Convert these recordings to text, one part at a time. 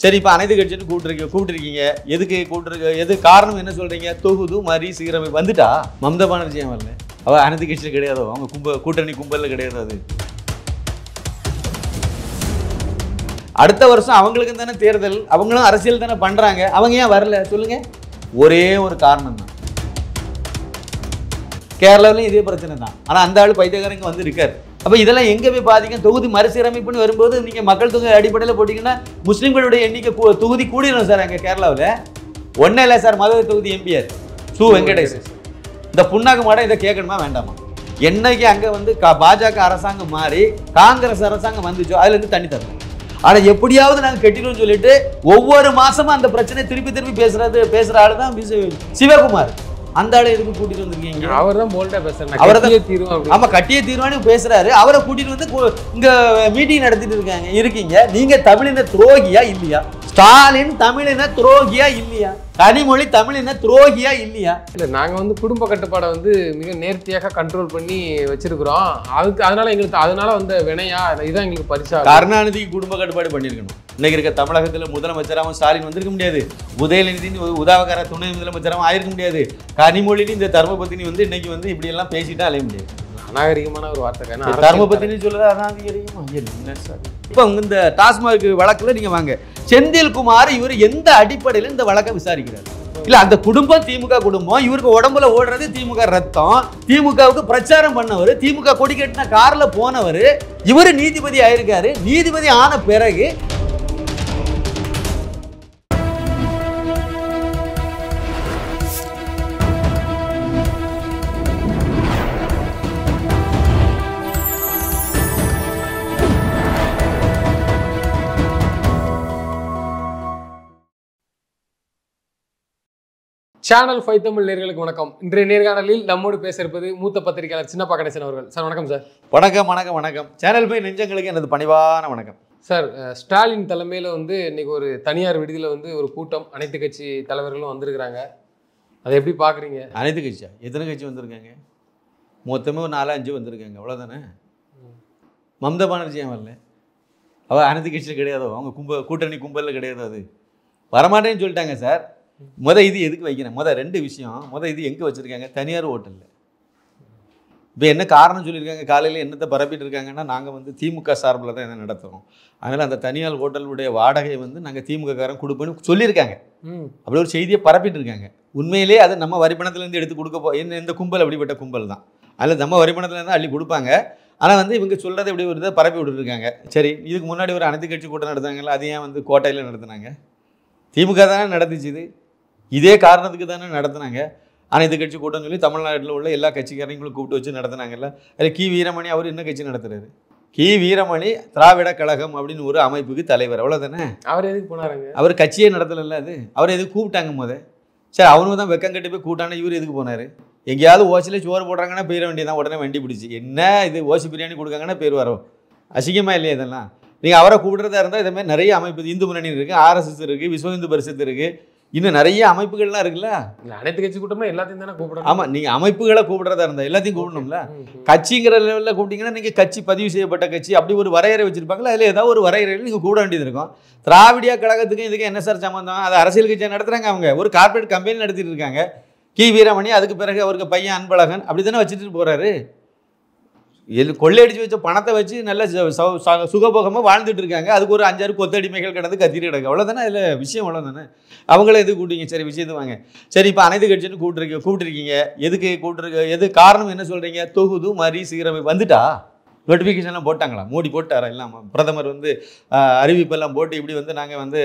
சரி, இப்போ அனைத்து கட்சின்னு கூப்பிட்டுருக்கீங்க. எதுக்கு கூப்பிட்டுருக்கு? எது காரணம் என்ன சொல்றீங்க? தொகுது மாதிரி சீரமைப்பு வந்துட்டா மம்தா பானர்ஜி ஏன் வரல? அவ அனைத்து கட்சியில் கிடையாதோ? அவங்க கூட்டணி கும்பலில் கிடையாது. அது அடுத்த வருஷம் அவங்களுக்கு தானே தேர்தல், அவங்களும் அரசியல் தானே பண்றாங்க. அவங்க ஏன் வரல சொல்லுங்க? ஒரே ஒரு காரணம் தான். கேரளாவிலையும் இதே பிரச்சனை தான். ஆனால் அந்த ஆள் பைத்தியக்காரங்க வந்து இருக்காரு. அப்போ இதெல்லாம் எங்கே போய் பாதிக்கும்? தொகுதி மறுசீரமைப்புன்னு வரும்போது நீங்கள் மக்கள் தொகை அடிப்படையில் போட்டிங்கன்னா முஸ்லீம்களுடைய எண்ணிக்கை தொகுதி கூடிடும் சார். அங்கே கேரளாவில் ஒன்றே இல்லை சார். மதுரை தொகுதி எம்பிஆர் சு வெங்கடேசன். இந்த புண்ணாக்கு மாடம் இதை கேட்கணுமா வேண்டாமா? என்னைக்கு அங்கே வந்து பாஜக அரசாங்கம் மாறி காங்கிரஸ் அரசாங்கம் வந்துச்சோ அதுலேருந்து தண்ணி தரணும். ஆனால் எப்படியாவது நாங்கள் கட்டிடுவோம்னு சொல்லிட்டு ஒவ்வொரு மாசமும் அந்த பிரச்சனை திருப்பி பேசுகிற ஆள் தான் சிவகுமார். அந்த ஆளை எதுக்கு கூட்டிட்டு வந்திருக்கீங்க? அவர் தான் போல்டா பேசுறாரு. அவர் தான் தீர்வு. ஆமா, கட்டியே தீர்வானு பேசுறாரு. அவரை கூட்டிட்டு வந்து இங்க மீட்டிங் நடத்திட்டு இருக்கீங்க. நீங்க தமிழின துரோகியா இல்லையா? ஸ்டாலின் தமிழின துரோகியா இல்லையா? கனிமொழி தமிழின துரோகியா இல்லையா? இல்லை, நாங்கள் வந்து குடும்ப கட்டுப்பாடை வந்து மிக நேர்த்தியாக கண்ட்ரோல் பண்ணி வச்சிருக்கிறோம். அதனால வந்து வினையா இதுதான் எங்களுக்கு பரிசா. கருணாநிதிக்கு குடும்ப கட்டுப்பாடு பண்ணியிருக்கணும். இன்னைக்கு இருக்க தமிழகத்தில் முதலமைச்சராகவும் ஸ்டாலின் வந்திருக்க முடியாது. உதயநிதி உதவகார துணை முதலமைச்சராகவும் ஆயிருக்க முடியாது. கனிமொழின்னு இந்த தர்மபத்தினி வந்து இன்னைக்கு வந்து இப்படி எல்லாம் பேசிட்டா அலைய முடியாது. அநாகரிகமான ஒரு வார்த்தை. தர்மபத்தினி சொல்லுறது அநாகரிகமா என்ன சார்? இப்போ இந்த டாஸ்மாக் வழக்கில் நீங்கள் வாங்க, செந்தில்குமார் இவர் எந்த அடிப்படையில் இந்த வழக்கை விசாரிக்கிறார்? இல்லை, அந்த குடும்பம் திமுக குடும்பம். இவருக்கு உடம்புல ஓடுறது திமுக ரத்தம். திமுகவுக்கு பிரச்சாரம் பண்ணவர், திமுக கொடி கட்டின கார்ல போனவர். இவர் நீதிபதி ஆயிருக்காரு. நீதிபதி ஆன பிறகு சேனல் 5 தமிழ் நேயர்களுக்கு வணக்கம். இன்றைய நேர்காணலில் நம்மோடு பேச இருப்பது மூத்த பத்திரிகையாளர் சின்னப்பா கணேசன் அவர்கள். சார் வணக்கம். சார் வணக்கம். சேனல் 5 நெஞ்சங்களுக்கு எனது பணிவான வணக்கம். சார், ஸ்டாலின் தலைமையில் வந்து இன்னைக்கு ஒரு தனியார் விடுதியில் வந்து ஒரு கூட்டம், அனைத்து கட்சி தலைவர்களும் வந்திருக்கிறாங்க. அதை எப்படி பார்க்குறீங்க? அனைத்து கட்சியா? எத்தனை கட்சி வந்திருக்காங்க? மொத்தமே ஒரு 4-5 வந்திருக்காங்க, அவ்வளோதானே. மம்தா பானர்ஜி ஏன் வரல? அவள் அனைத்து கட்சியில் கிடையாதோ? அவங்க கூட்டணி கும்பலில் கிடையாது. அது வரமாட்டேன்னு சொல்லிட்டாங்க சார். இது எதுக்கு வைக்கிறேன்? 2 விஷயம். இது எங்கே வச்சுருக்காங்க? தனியார் ஹோட்டலில். இப்போ என்ன காரணம் சொல்லியிருக்காங்க? காலையில் என்னத்தை பரப்பிட்டு இருக்காங்கன்னா, நாங்கள் வந்து திமுக சார்பில் தான் என்ன நடத்துகிறோம், அதனால் அந்த தனியார் ஹோட்டலுடைய வாடகை வந்து நாங்கள் திமுககாரன் கொடுப்போன்னு சொல்லியிருக்காங்க. அப்படி ஒரு செய்தியை பரப்பிட்டு இருக்காங்க. உண்மையிலே அது நம்ம வரிப்பணத்துலேருந்து எடுத்து கொடுக்க இந்த கும்பல் அப்படிப்பட்ட கும்பல் தான். அதில் நம்ம வரிப்பணத்துலேருந்து அள்ளி கொடுப்பாங்க. ஆனால் வந்து இவங்க சொல்கிறத இப்படி ஒரு இதை பரப்பி விட்டுருக்காங்க. சரி, இதுக்கு முன்னாடி ஒரு அனைத்து கட்சி கூட்டம் நடத்துனாங்கல்ல, அது ஏன் வந்து கோட்டையில் நடத்துனாங்க? திமுக தானே நடந்துச்சு. இதே காரணத்துக்கு தானே நடத்துனாங்க. அனைத்து கட்சி கூட்டம் சொல்லி தமிழ்நாட்டில் உள்ள எல்லா கட்சிக்காரங்களும் கூப்பிட்டு வச்சு நடத்துனாங்கல்ல. அதில் கி வீரமணி அவர் என்ன கட்சி நடத்துறாரு? கி வீரமணி திராவிட கழகம் அப்படின்னு ஒரு அமைப்புக்கு தலைவர், அவ்வளோதானே. அவர் எதுக்கு போனாருங்க? அவர் கட்சியே நடத்தலைல்ல. அது அவர் எதுக்கு கூப்பிட்டாங்க? சரி, அவனுக்கு தான் வெக்கம் கட்டி போய் கூட்டான. இவர் எதுக்கு போனார்? எங்கேயாவது ஓசியில் சோறு போடுறாங்கன்னா போயிட வேண்டியதான். உடனே வண்டி பிடிச்சி என்ன இது ஓசி பிரியாணி கொடுக்காங்கன்னா பேர் வரும். அசிங்கமாக இல்லையா இதெல்லாம்? நீங்கள் அவரை கூப்பிட்றதா இருந்தால் இதேமாதிரி நிறைய அமைப்பு, இந்து முன்னணி இருக்குது, RSS இருக்குது, விஸ்வ இந்து பரிஷத்து இருக்குது, இன்னும் நிறைய அமைப்புகள்லாம் இருக்குல்ல. அனைத்து கட்சி கூட்டம்னா எல்லாத்தையும் தானே கூப்பிடணும். ஆமாம், நீங்கள் அமைப்புகளை கூப்பிட்றதா இருந்தால் எல்லாத்தையும் கூப்பிடணும்ல. கட்சிங்கிற லெவலில் கூப்பிட்டீங்கன்னா நீங்கள் கட்சி பதிவு செய்யப்பட்ட கட்சி அப்படி ஒரு வரையறை வச்சுருப்பாங்களா? அதில் ஏதாவது ஒரு வரையறையில் நீங்கள் கூப்பிட வேண்டியது இருக்கும். திராவிடியா கழகத்துக்கும் இதுக்கு என்ன சார் சம்மந்தம்? அது அரசியல் கட்சியாக நடத்துகிறாங்க. அவங்க ஒரு கார்பரேட் கம்பெனி நடத்திட்டு இருக்காங்க. கி வீரமணி, அதுக்கு பிறகு அவருக்கு பையன் அன்பழகன், அப்படி தானே வச்சுட்டு போகிறாரு. கொள்ளையடிச்சு வச்ச பணத்தை வச்சு நல்ல சுகபோகமாக வாழ்ந்துட்டு இருக்காங்க. அதுக்கு ஒரு 5-6 கொத்தடிமைகள் கிடந்து கத்திட்டு கிடக்கு, அவ்வளோதானே. அதில் விஷயம் அவ்வளோதானே. அவங்கள எது கூட்டிங்க? சரி, விஷயத்து வாங்க. சரி, இப்போ அனைத்து கட்சின்னு கூப்பிட்டுருக்கீங்க. எதுக்கு எது காரணம் என்ன சொல்கிறீங்க? தொகுது மாதிரி சீரமைப்பு வந்துட்டா நோட்டிஃபிகேஷன்லாம் போட்டாங்களா? மோடி போட்டாரா? இல்லாமல் பிரதமர் வந்து அறிவிப்பெல்லாம் போட்டு இப்படி வந்து நாங்கள் வந்து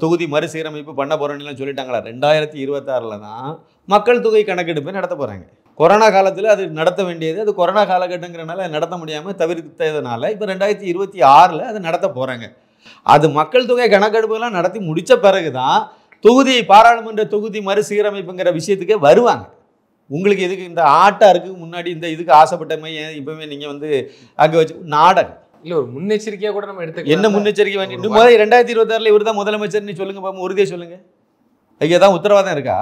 தொகுதி மறுசீரமைப்பு பண்ண போகிறோன்னு சொல்லிட்டாங்களா? 2026 தான் மக்கள் தொகை கணக்கெடுப்பை நடத்த போகிறாங்க. கொரோனா காலத்தில் அது நடத்த வேண்டியது, அது கொரோனா காலகட்டங்கிறனால நடத்த முடியாமல் தவிர்த்ததுனால இப்போ 2026 அதை நடத்த போகிறாங்க. அது மக்கள் தொகை கணக்கெடுப்புலாம் நடத்தி முடித்த பிறகு தான் பாராளுமன்ற தொகுதி மறுசீரமைப்புங்கிற விஷயத்துக்கே வருவாங்க. உங்களுக்கு எதுக்கு இந்த ஆட்டாருக்கு முன்னாடி இந்த இதுக்கு ஆசைப்பட்டமே இப்போவே நீங்கள் வந்து அங்கே வச்சு நாடகம் இல்லை, ஒரு முன்னெச்சரிக்கையாக கூட நம்ம எடுத்து என்ன முன்னெச்சரிக்கை வேண்டி 2026 இவர் தான் முதலமைச்சர்னு சொல்லுங்க பாப்போம், உறுதியாக சொல்லுங்கள். ஐயா தான் உத்தரவாதம் இருக்கா?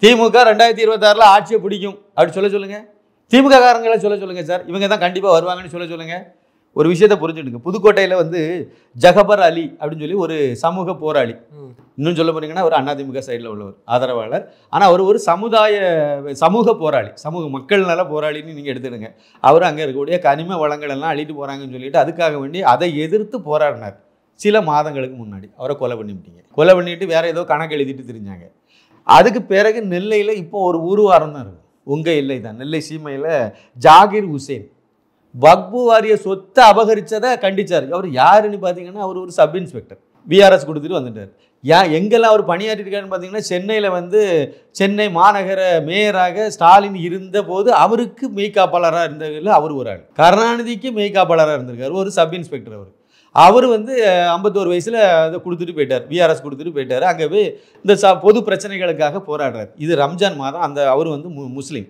திமுக 2026 ஆட்சியை பிடிக்கும் அப்படி சொல்லுங்கள். திமுக காரங்களை சொல்லுங்கள் சார், இவங்க தான் கண்டிப்பாக வருவாங்கன்னு சொல்லுங்கள். ஒரு விஷயத்தை புரிஞ்சுடுங்க. புதுக்கோட்டையில் வந்து ஜகபர் அலி அப்படின்னு சொல்லி ஒரு சமூக போராளி, இன்னும் சொல்ல போனீங்கன்னா ஒரு அதிமுக சைடில் உள்ளவர் ஆதரவாளர். ஆனால் அவர் ஒரு சமூக போராளி, சமூக மக்கள் நல போராளின்னு நீங்கள் எடுத்துடுங்க. அவர் அங்கே இருக்கக்கூடிய கனிம வளங்கள் எல்லாம் அழிட்டு போகிறாங்கன்னு சொல்லிட்டு அதுக்காக வேண்டி அதை எதிர்த்து போராடினார். சில மாதங்களுக்கு முன்னாடி அவரை கொலை பண்ணிவிட்டீங்க. கொலை பண்ணிட்டு வேற ஏதோ கணக்கு எழுதிட்டு தெரிஞ்சாங்க. அதுக்கு பிறகு நெல்லையில் இப்போ ஒரு ஊர்வாரம் தான் இருக்கும், உங்கள் எல்லை தான், நெல்லை சீமையில் ஜாகிர் ஹுசேன் வக்பு வாரிய சொத்தை அபகரிச்சதை கண்டிச்சார். அவர் யாருன்னு பார்த்தீங்கன்னா அவர் ஒரு சப் இன்ஸ்பெக்டர், விஆர்எஸ் கொடுத்துட்டு வந்துட்டார். எங்கெல்லாம் அவர் பணியாற்றிருக்காருன்னு பார்த்தீங்கன்னா சென்னையில் வந்து சென்னை மாநகர மேயராக ஸ்டாலின் இருந்தபோது அவருக்கு மெய்காப்பாளராக இருந்ததில் அவர் ஒரு ஆள். கருணாநிதிக்கு மெய்காப்பாளராக இருந்திருக்காரு, ஒரு சப் இன்ஸ்பெக்டர். அவர் வந்து 51 வயசில் அதை கொடுத்துட்டு போயிட்டார், விஆர்எஸ் கொடுத்துட்டு போயிட்டார். அங்கே போய் இந்த பொது பிரச்சனைகளுக்காக போராடுறார். இது ரம்ஜான் மாதம். அவர் வந்து முஸ்லீம்.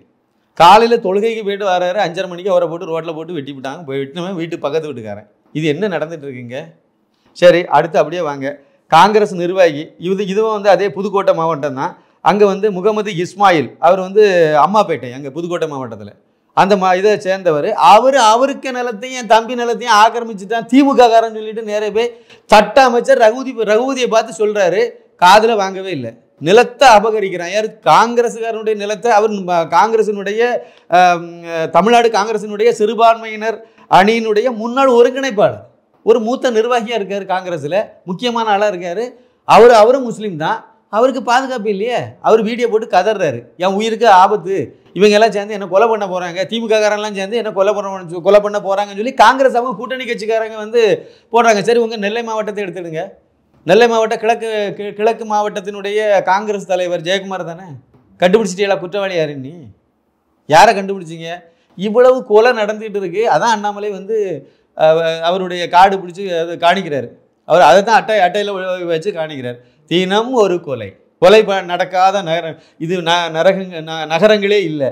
காலையில் தொழுகைக்கு போயிட்டு வர்றாரு, 5:30 மணிக்கு அவரை போட்டு ரோட்டில் போட்டு வெட்டி விட்டாங்க. வெட்டினவன் வீட்டு பக்கத்து வீட்டுக்காரன். இது என்ன நடந்துட்டு இருக்குங்க? சரி, அடுத்து அப்படியே வாங்க. காங்கிரஸ் நிர்வாகி இதுவும் வந்து அதே புதுக்கோட்டை மாவட்டம் தான். அங்கே வந்து முகமது இஸ்மாயில், அவர் வந்து அம்மாப்பேட்டை, அங்கே புதுக்கோட்டை மாவட்டத்தில் அந்த இதை சேர்ந்தவர். அவருக்கு நிலத்தையும் என் தம்பி நிலத்தையும் ஆக்கிரமிச்சு தான் திமுக காரன்னு சொல்லிட்டு நேரே போய் சட்ட அமைச்சர் ரகுபதியை பார்த்து சொல்கிறாரு. காதில் வாங்கவே இல்லை. நிலத்தை அபகரிக்கிறான் யார்? காங்கிரஸுக்காரனுடைய நிலத்தை. அவர் காங்கிரசினுடைய தமிழ்நாடு காங்கிரசினுடைய சிறுபான்மையினர் அணியினுடைய முன்னாள் ஒருங்கிணைப்பாளர், ஒரு மூத்த நிர்வாகியாக இருக்கார், காங்கிரஸில் முக்கியமான ஆளாக இருக்கார். அவரும் முஸ்லீம் தான். அவருக்கு பாதுகாப்பு இல்லையே. அவர் வீடியோ போட்டு கதறாரு, என் உயிருக்கு ஆபத்து, இவங்க எல்லாம் சேர்ந்து என்ன கொலை பண்ண போகிறாங்க, திமுக காரெல்லாம் சேர்ந்து என்ன கொலை பண்ண போகிறாங்கன்னு சொல்லி காங்கிரஸ் அவங்க கூட்டணி கட்சிக்காரங்க வந்து போடுறாங்க. சரி, உங்கள் நெல்லை மாவட்டத்தை எடுத்துடுங்க. நெல்லை மாவட்ட கிழக்கு மாவட்டத்தினுடைய காங்கிரஸ் தலைவர் ஜெயக்குமார் தானே. கண்டுபிடிச்சிட்டீங்களா குற்றவாளி யாருன்னு? நீ யாரை கண்டுபிடிச்சிங்க? இவ்வளவு கொலை நடந்துகிட்டு இருக்கு. அதான் அண்ணாமலை வந்து அவருடைய காடு பிடிச்சி காணிக்கிறார். அவர் அதை தான் அட்டையில் வச்சு காணிக்கிறார். தினம் ஒரு கொலை நடக்காத இது நகரங்களே இல்லை,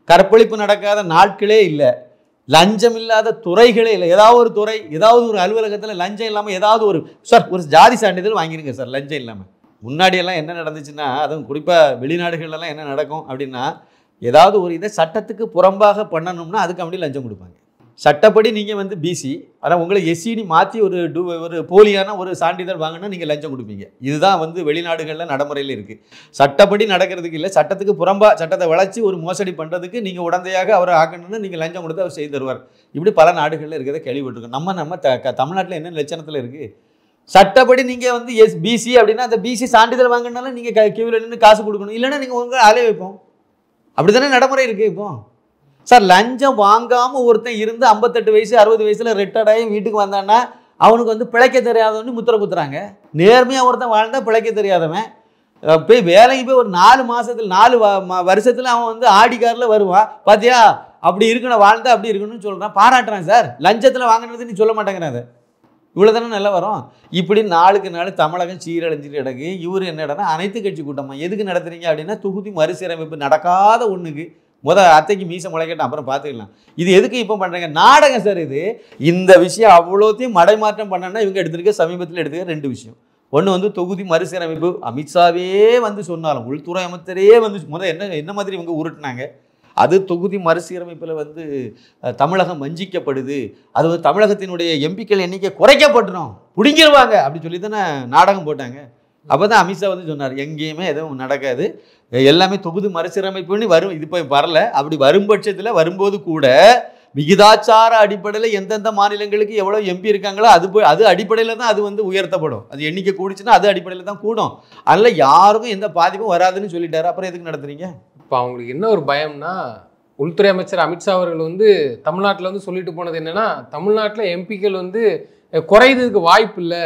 கற்பழிப்பு நடக்காத நாட்களே இல்லை, லஞ்சம் இல்லாத துறைகளே இல்லை. ஏதாவது ஒரு துறை, ஏதாவது ஒரு அலுவலகத்தில் லஞ்சம் இல்லாமல் ஏதாவது ஒரு ஜாதி சான்றிதழ் வாங்கிருங்க சார் லஞ்சம் இல்லாமல். முன்னாடியெல்லாம் என்ன நடந்துச்சுன்னா, அதுவும் குறிப்பாக வெளிநாடுகள்லாம் என்ன நடக்கும் அப்படின்னா, ஏதாவது ஒரு இதை சட்டத்துக்கு புறம்பாக பண்ணணும்னா அதுக்கு அப்படி லஞ்சம் கொடுப்பாங்க. சட்டப்படி நீங்கள் வந்து பிசி, ஆனால் உங்களை எஸ்சின்னு மாற்றி ஒரு போலியான ஒரு சான்றிதழ் வாங்கினா நீங்கள் லஞ்சம் கொடுப்பீங்க. இதுதான் வந்து வெளிநாடுகளில் நடைமுறையில் இருக்குது. சட்டப்படி நடக்கிறதுக்கு இல்லை, சட்டத்துக்கு புறம்பாக சட்டத்தை வளைச்சி ஒரு மோசடி பண்ணுறதுக்கு நீங்கள் உடந்தையாக அவரை ஆக்கணும்னு நீங்கள் லஞ்சம் கொடுத்து அவர் செய்து தருவார். இப்படி பல நாடுகளில் இருக்கிறத கேள்விப்பட்டிருக்கோம். நம்ம தமிழ்நாட்டில் என்ன லட்சணத்தில் இருக்குது? சட்டப்படி நீங்கள் வந்து பிசி அப்படின்னா அந்த பிசி சான்றிதழ் வாங்கினாலும் நீங்கள் கியூவில் நின்று காசு கொடுக்கணும், இல்லைன்னா நீங்கள் உங்களை அலைய வைப்போம். அப்படி தானே நடைமுறை இருக்குது இப்போ. சார், லஞ்சம் வாங்காமல் ஒருத்தன் இருந்து 58 வயசு 60 வயசில் ரிட்டையர்ட் ஆகி வீட்டுக்கு வந்தான்னா அவனுக்கு வந்து பிழைக்க தெரியாதவன்னு முத்திரை குத்துறாங்க. நேர்மையாக ஒருத்தன் வாழ்ந்தால் பிழைக்க தெரியாதவன் போய் வேலைக்கு போய் ஒரு 4 மாதத்தில் 4 வருஷத்தில் அவன் வந்து ஆடி காரில் வருவான். பார்த்தியா, அப்படி இருக்கணும், வாழ்ந்தா அப்படி இருக்கணும்னு சொல்கிறான், பாராட்டுறான். சார், லஞ்சத்தில் வாங்கினது நீ சொல்ல மாட்டேங்கிறாத. இவ்வளோ தானே நல்லா வரும். இப்படி நாளுக்கு நாள் தமிழகம் சீரழிஞ்சிட்டு கிடக்கு. இவர் என்னடனா அனைத்து கட்சி கூட்டமா எதுக்கு நடத்துறீங்க அப்படின்னா, தொகுதி மறுசீரமைப்பு நடக்காத ஒன்றுக்கு அத்தைக்கு மீசை முளைக்கட்டும், அப்புறம் பார்த்துக்கலாம். இது எதுக்கு இப்போ பண்ணுறாங்க? நாடகம் சார் இது. இந்த விஷயம் அவ்வளோத்தையும் மடைமாற்றம் பண்ணனா இவங்க எடுத்துருக்க சமீபத்தில் எடுத்துக்க 2 விஷயம். ஒன்று வந்து தொகுதி மறுசீரமைப்பு. அமித்ஷாவே வந்து சொன்னாலும், உள்துறை அமைச்சரே வந்து என்ன மாதிரி இவங்க உருட்டினாங்க. அது தொகுதி மறுசீரமைப்பில் வந்து தமிழகம் வஞ்சிக்கப்படுது, அது வந்து தமிழகத்தினுடைய எம்பிக்கள் எண்ணிக்கை குறைக்கப்பட்டுரும், பிடிங்கிடுவாங்க அப்படி சொல்லி தானே நாடகம் போட்டாங்க. அப்போ தான் அமித்ஷா வந்து சொன்னார், எங்கேயுமே எதுவும் நடக்காது, எல்லாமே தொகுதி மறுசீரமைப்புன்னு வரும். இது போய் வரல. அப்படி வரும் பட்சத்தில் வரும்போது கூட விகிதாச்சார அடிப்படையில் எந்தெந்த மாநிலங்களுக்கு எவ்வளோ எம்பி இருக்காங்களோ அது அடிப்படையில் தான் அது வந்து உயர்த்தப்படும். அது எண்ணிக்கை கூடிச்சுன்னா அது அடிப்படையில் தான் கூடும். அதனால் யாருக்கும் எந்த பாதிப்பும் வராதுன்னு சொல்லிட்டாரு. அப்புறம் எதுக்கு நடத்துறீங்க? இப்போ அவங்களுக்கு என்ன ஒரு பயம்னா, உள்துறை அமைச்சர் அமித்ஷா அவர்கள் வந்து தமிழ்நாட்டில் வந்து சொல்லிட்டு போனது என்னன்னா, தமிழ்நாட்டில் எம்பிக்கள் வந்து குறையதுக்கு வாய்ப்பு இல்லை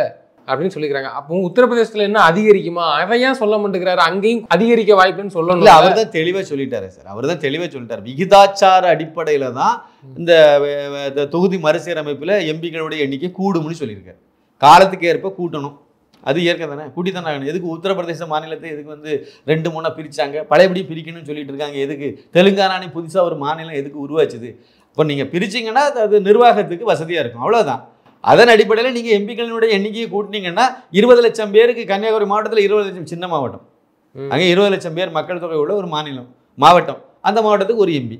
அப்படின்னு சொல்லிக்கிறாங்க. அப்போ உத்தரப்பிரதேசத்தில் என்ன அதிகரிக்குமா? அதை ஏன் சொல்ல மாட்டேங்கிறாரு? அங்கேயும் அதிகரிக்க வாய்ப்புன்னு சொல்லணும். அவர் தான் தெளிவாக சொல்லிட்டாரு சார். அவர் தான் தெளிவாக சொல்லிட்டார். விகிதாச்சார அடிப்படையில் தான் இந்த தொகுதி மறுசீரமைப்பில் எம்பிக்களுடைய எண்ணிக்கை கூடும்னு சொல்லியிருக்காரு. காலத்துக்கு ஏற்ப கூட்டணும், அது இயற்கை தானே, கூட்டி தானே ஆகணும். எதுக்கு உத்தரப்பிரதேச மாநிலத்தை எதுக்கு வந்து 2-3 பிரித்தாங்க? பழையபடி பிரிக்கணும்னு சொல்லிட்டு இருக்காங்க. எதுக்கு தெலுங்கானானே புதுசாக ஒரு மாநிலம் எதுக்கு உருவாச்சுது? இப்போ நீங்கள் பிரிச்சிங்கன்னா அது நிர்வாகத்துக்கு வசதியாக இருக்கும், அவ்வளோதான். அதன் அடிப்படையில் நீங்கள் எம்பிக்களினுடைய எண்ணிக்கையை கூட்டினீங்கன்னா 20 லட்சம் பேருக்கு, கன்னியாகுமரி மாவட்டத்தில் 20 லட்சம், சின்ன மாவட்டம், அங்கே 20 லட்சம் பேர் மக்கள் தொகை உள்ள ஒரு மாவட்டம். அந்த மாவட்டத்துக்கு ஒரு எம்பி.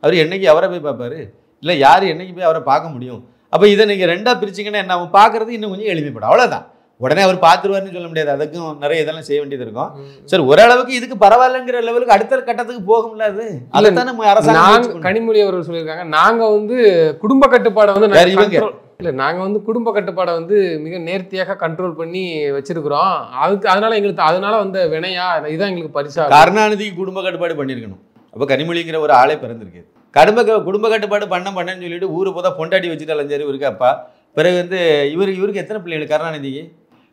அவர் என்னைக்கு அவரை போய் பார்ப்பாரு? இல்லை யார் என்னைக்கு போய் அவரை பார்க்க முடியும்? அப்போ இதை நீங்கள் ரெண்டாக பிரிச்சிங்கன்னா என்ன அவன் பார்க்குறது இன்னும் கொஞ்சம் எளிமைப்படும், அவ்வளோதான். உடனே அவர் பார்த்துருவாருன்னு சொல்ல முடியாது, அதுக்கும் நிறைய இதெல்லாம் செய்ய வேண்டியது இருக்கும். சரி, ஓரளவுக்கு இதுக்கு பரவாயில்லைங்கிற லெவலுக்கு அடுத்த கட்டத்துக்கு போகும்ல. அது அதுதானே அரசாங்கம். கனிமொழி அவர்கள் சொல்லியிருக்காங்க, நாங்கள் வந்து குடும்ப கட்டுப்பாடை வந்து இல்லை, நாங்கள் வந்து குடும்ப கட்டுப்பாடை வந்து மிக நேர்த்தியாக கண்ட்ரோல் பண்ணி வச்சிருக்கிறோம், அதனால எங்களுக்கு அதனால வந்த வினையா இதுதான் எங்களுக்கு பரிசா. கருணாநிதிக்கு குடும்ப கட்டுப்பாடு பண்ணியிருக்கணும். அப்போ கனிமொழிங்கிற ஒரு ஆளே பிறந்திருக்கு. குடும்ப கட்டுப்பாடு பண்ணேன்னு சொல்லிட்டு ஊரு போதா பொண்டாட்டி வச்சுட்டு அலைஞ்சாரு இவருக்கு அப்பா. பிறகு வந்து இவருக்கு எத்தனை பிள்ளைகள்?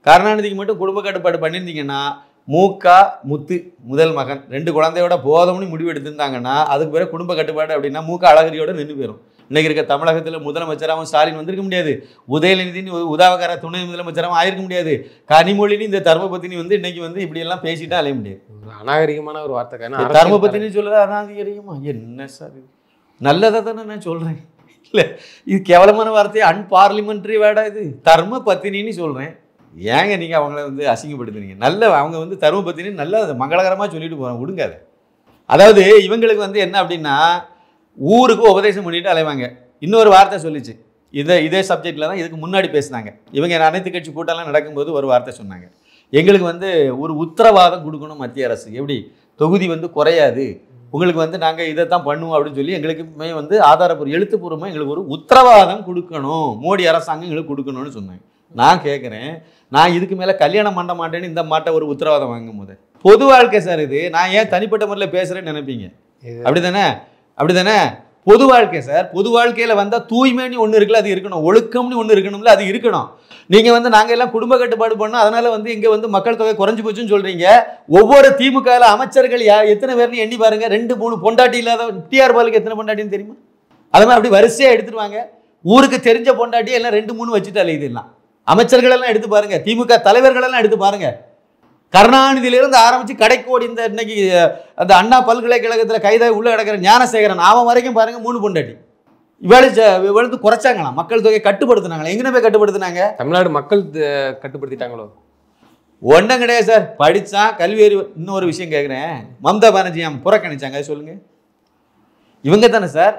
கருணாநிதிக்கு மட்டும் குடும்ப கட்டுப்பாடு பண்ணியிருந்தீங்கன்னா மூக்கா முத்து முதல் மகன் 2 குழந்தையோட போதும்னு முடிவு எடுத்திருந்தாங்கன்னா அதுக்கு பிறகு குடும்ப கட்டுப்பாடு அப்படின்னா மூக்கா அழகிரியோட நின்று போயிடும். இன்னைக்கு இருக்க தமிழகத்தில் முதலமைச்சராகவும் ஸ்டாலின் வந்திருக்க முடியாது, உதயநிதினு உதாவகார துணை முதலமைச்சராகவும் ஆயிருக்க முடியாது, கனிமொழின்னு இந்த தர்மபத்தினி வந்து இன்னைக்கு வந்து இப்படியெல்லாம் பேசிட்டா அலைய முடியாது. அநாகரிகமான ஒரு வார்த்தை. தர்மபத்தினி சொல்லுறது அநாகரிகமா? என்ன சார், நல்லதை தானே நான் சொல்கிறேன். இல்லை, இது கேவலமான வார்த்தையை, அன்பார்லிமெண்ட்ரி வேர்டா இது? தர்ம பத்தினின்னு சொல்கிறேன். ஏங்க நீங்கள் அவங்கள வந்து அசிங்கப்படுத்துறீங்க? நல்ல அவங்க வந்து தர்ம பத்தினி நல்ல மங்களகரமாக சொல்லிட்டு போகிறாங்க, விடுங்க அதை. அதாவது இவங்களுக்கு வந்து என்ன அப்படின்னா ஊருக்கு உபதேசம் பண்ணிட்டு அலைவாங்க. இன்னொரு வார்த்தை சொல்லிச்சு, இதே சப்ஜெக்டில் தான் இதுக்கு முன்னாடி பேசினாங்க இவங்க. அனைத்து கட்சி கூட்டம்லாம் நடக்கும்போது ஒரு வார்த்தை சொன்னாங்க, எங்களுக்கு வந்து ஒரு உத்தரவாதம் கொடுக்கணும் மத்திய அரசு, எப்படி தொகுதி வந்து குறையாது, உங்களுக்கு வந்து நாங்கள் இதை தான் பண்ணுவோம் அப்படின்னு சொல்லி எங்களுக்குமே வந்து ஆதாரப்பூர்வ எழுத்துப்பூர்வமாக எங்களுக்கு ஒரு உத்தரவாதம் கொடுக்கணும், மோடி அரசாங்கம் எங்களுக்கு கொடுக்கணும்னு சொன்னாங்க. நான் கேட்குறேன், நான் இதுக்கு மேலே கல்யாணம் பண்ண மாட்டேன்னு இந்த மாட்டை ஒரு உத்தரவாதம் வாங்கும் போது பொது வாழ்க்கை சார் இது. நான் ஏன் தனிப்பட்ட முறையில் பேசுகிறேன்னு நினைப்பீங்க? அப்படிதானே பொது வாழ்க்கை சார். பொது வாழ்க்கையில் வந்தால் தூய்மைன்னு ஒன்று இருக்குல்ல, அது இருக்கணும். ஒழுக்கம்னு ஒன்று இருக்கணும்ல, அது இருக்கணும். நீங்கள் வந்து நாங்கள் எல்லாம் குடும்ப கட்டுப்பாடு பண்ணோம், அதனால வந்து இங்கே வந்து மக்கள் தொகை குறைஞ்சி போச்சுன்னு சொல்கிறீங்க. ஒவ்வொரு திமுகவில் அமைச்சர்கள் எத்தனை பேர்னு எண்ணி பாருங்க. 2-3 பொண்டாட்டி இல்லாத டிஆர் பாலுக்கு எத்தனை பொண்டாட்டின்னு தெரியுமா? அது மாதிரி அப்படி வரிசையாக எடுத்துருவாங்க. ஊருக்கு தெரிஞ்ச பொண்டாட்டி எல்லாம் 2-3 வச்சுட்டு அலையுதுலாம். அமைச்சர்கள் எல்லாம் எடுத்து பாருங்க, திமுக தலைவர்கள் எல்லாம் எடுத்து பாருங்க. கருணாநிதியிலிருந்து ஆரம்பிச்சு கடைக்கோடி இந்த இன்னைக்கு அந்த அண்ணா பல்கலைக்கழகத்தில் கைதாகி உள்ள கிடக்கிற ஞானசேகரன் அவன் வரைக்கும் பாருங்க 3 பொண்டாட்டி. இவளுக்கு குறைச்சாங்களாம், மக்கள் தொகையை கட்டுப்படுத்தினாங்களா? எங்கே போய் கட்டுப்படுத்தினாங்க? தமிழ்நாடு மக்கள் கட்டுப்படுத்திட்டாங்களோ? ஒன்றும் கிடையாது சார். படித்தான் கல்வி அறிவு. இன்னொரு விஷயம் கேட்குறேன், மம்தா பானர்ஜி புறக்கணிச்சாங்க, அது சொல்லுங்க. இவங்க தானே சார்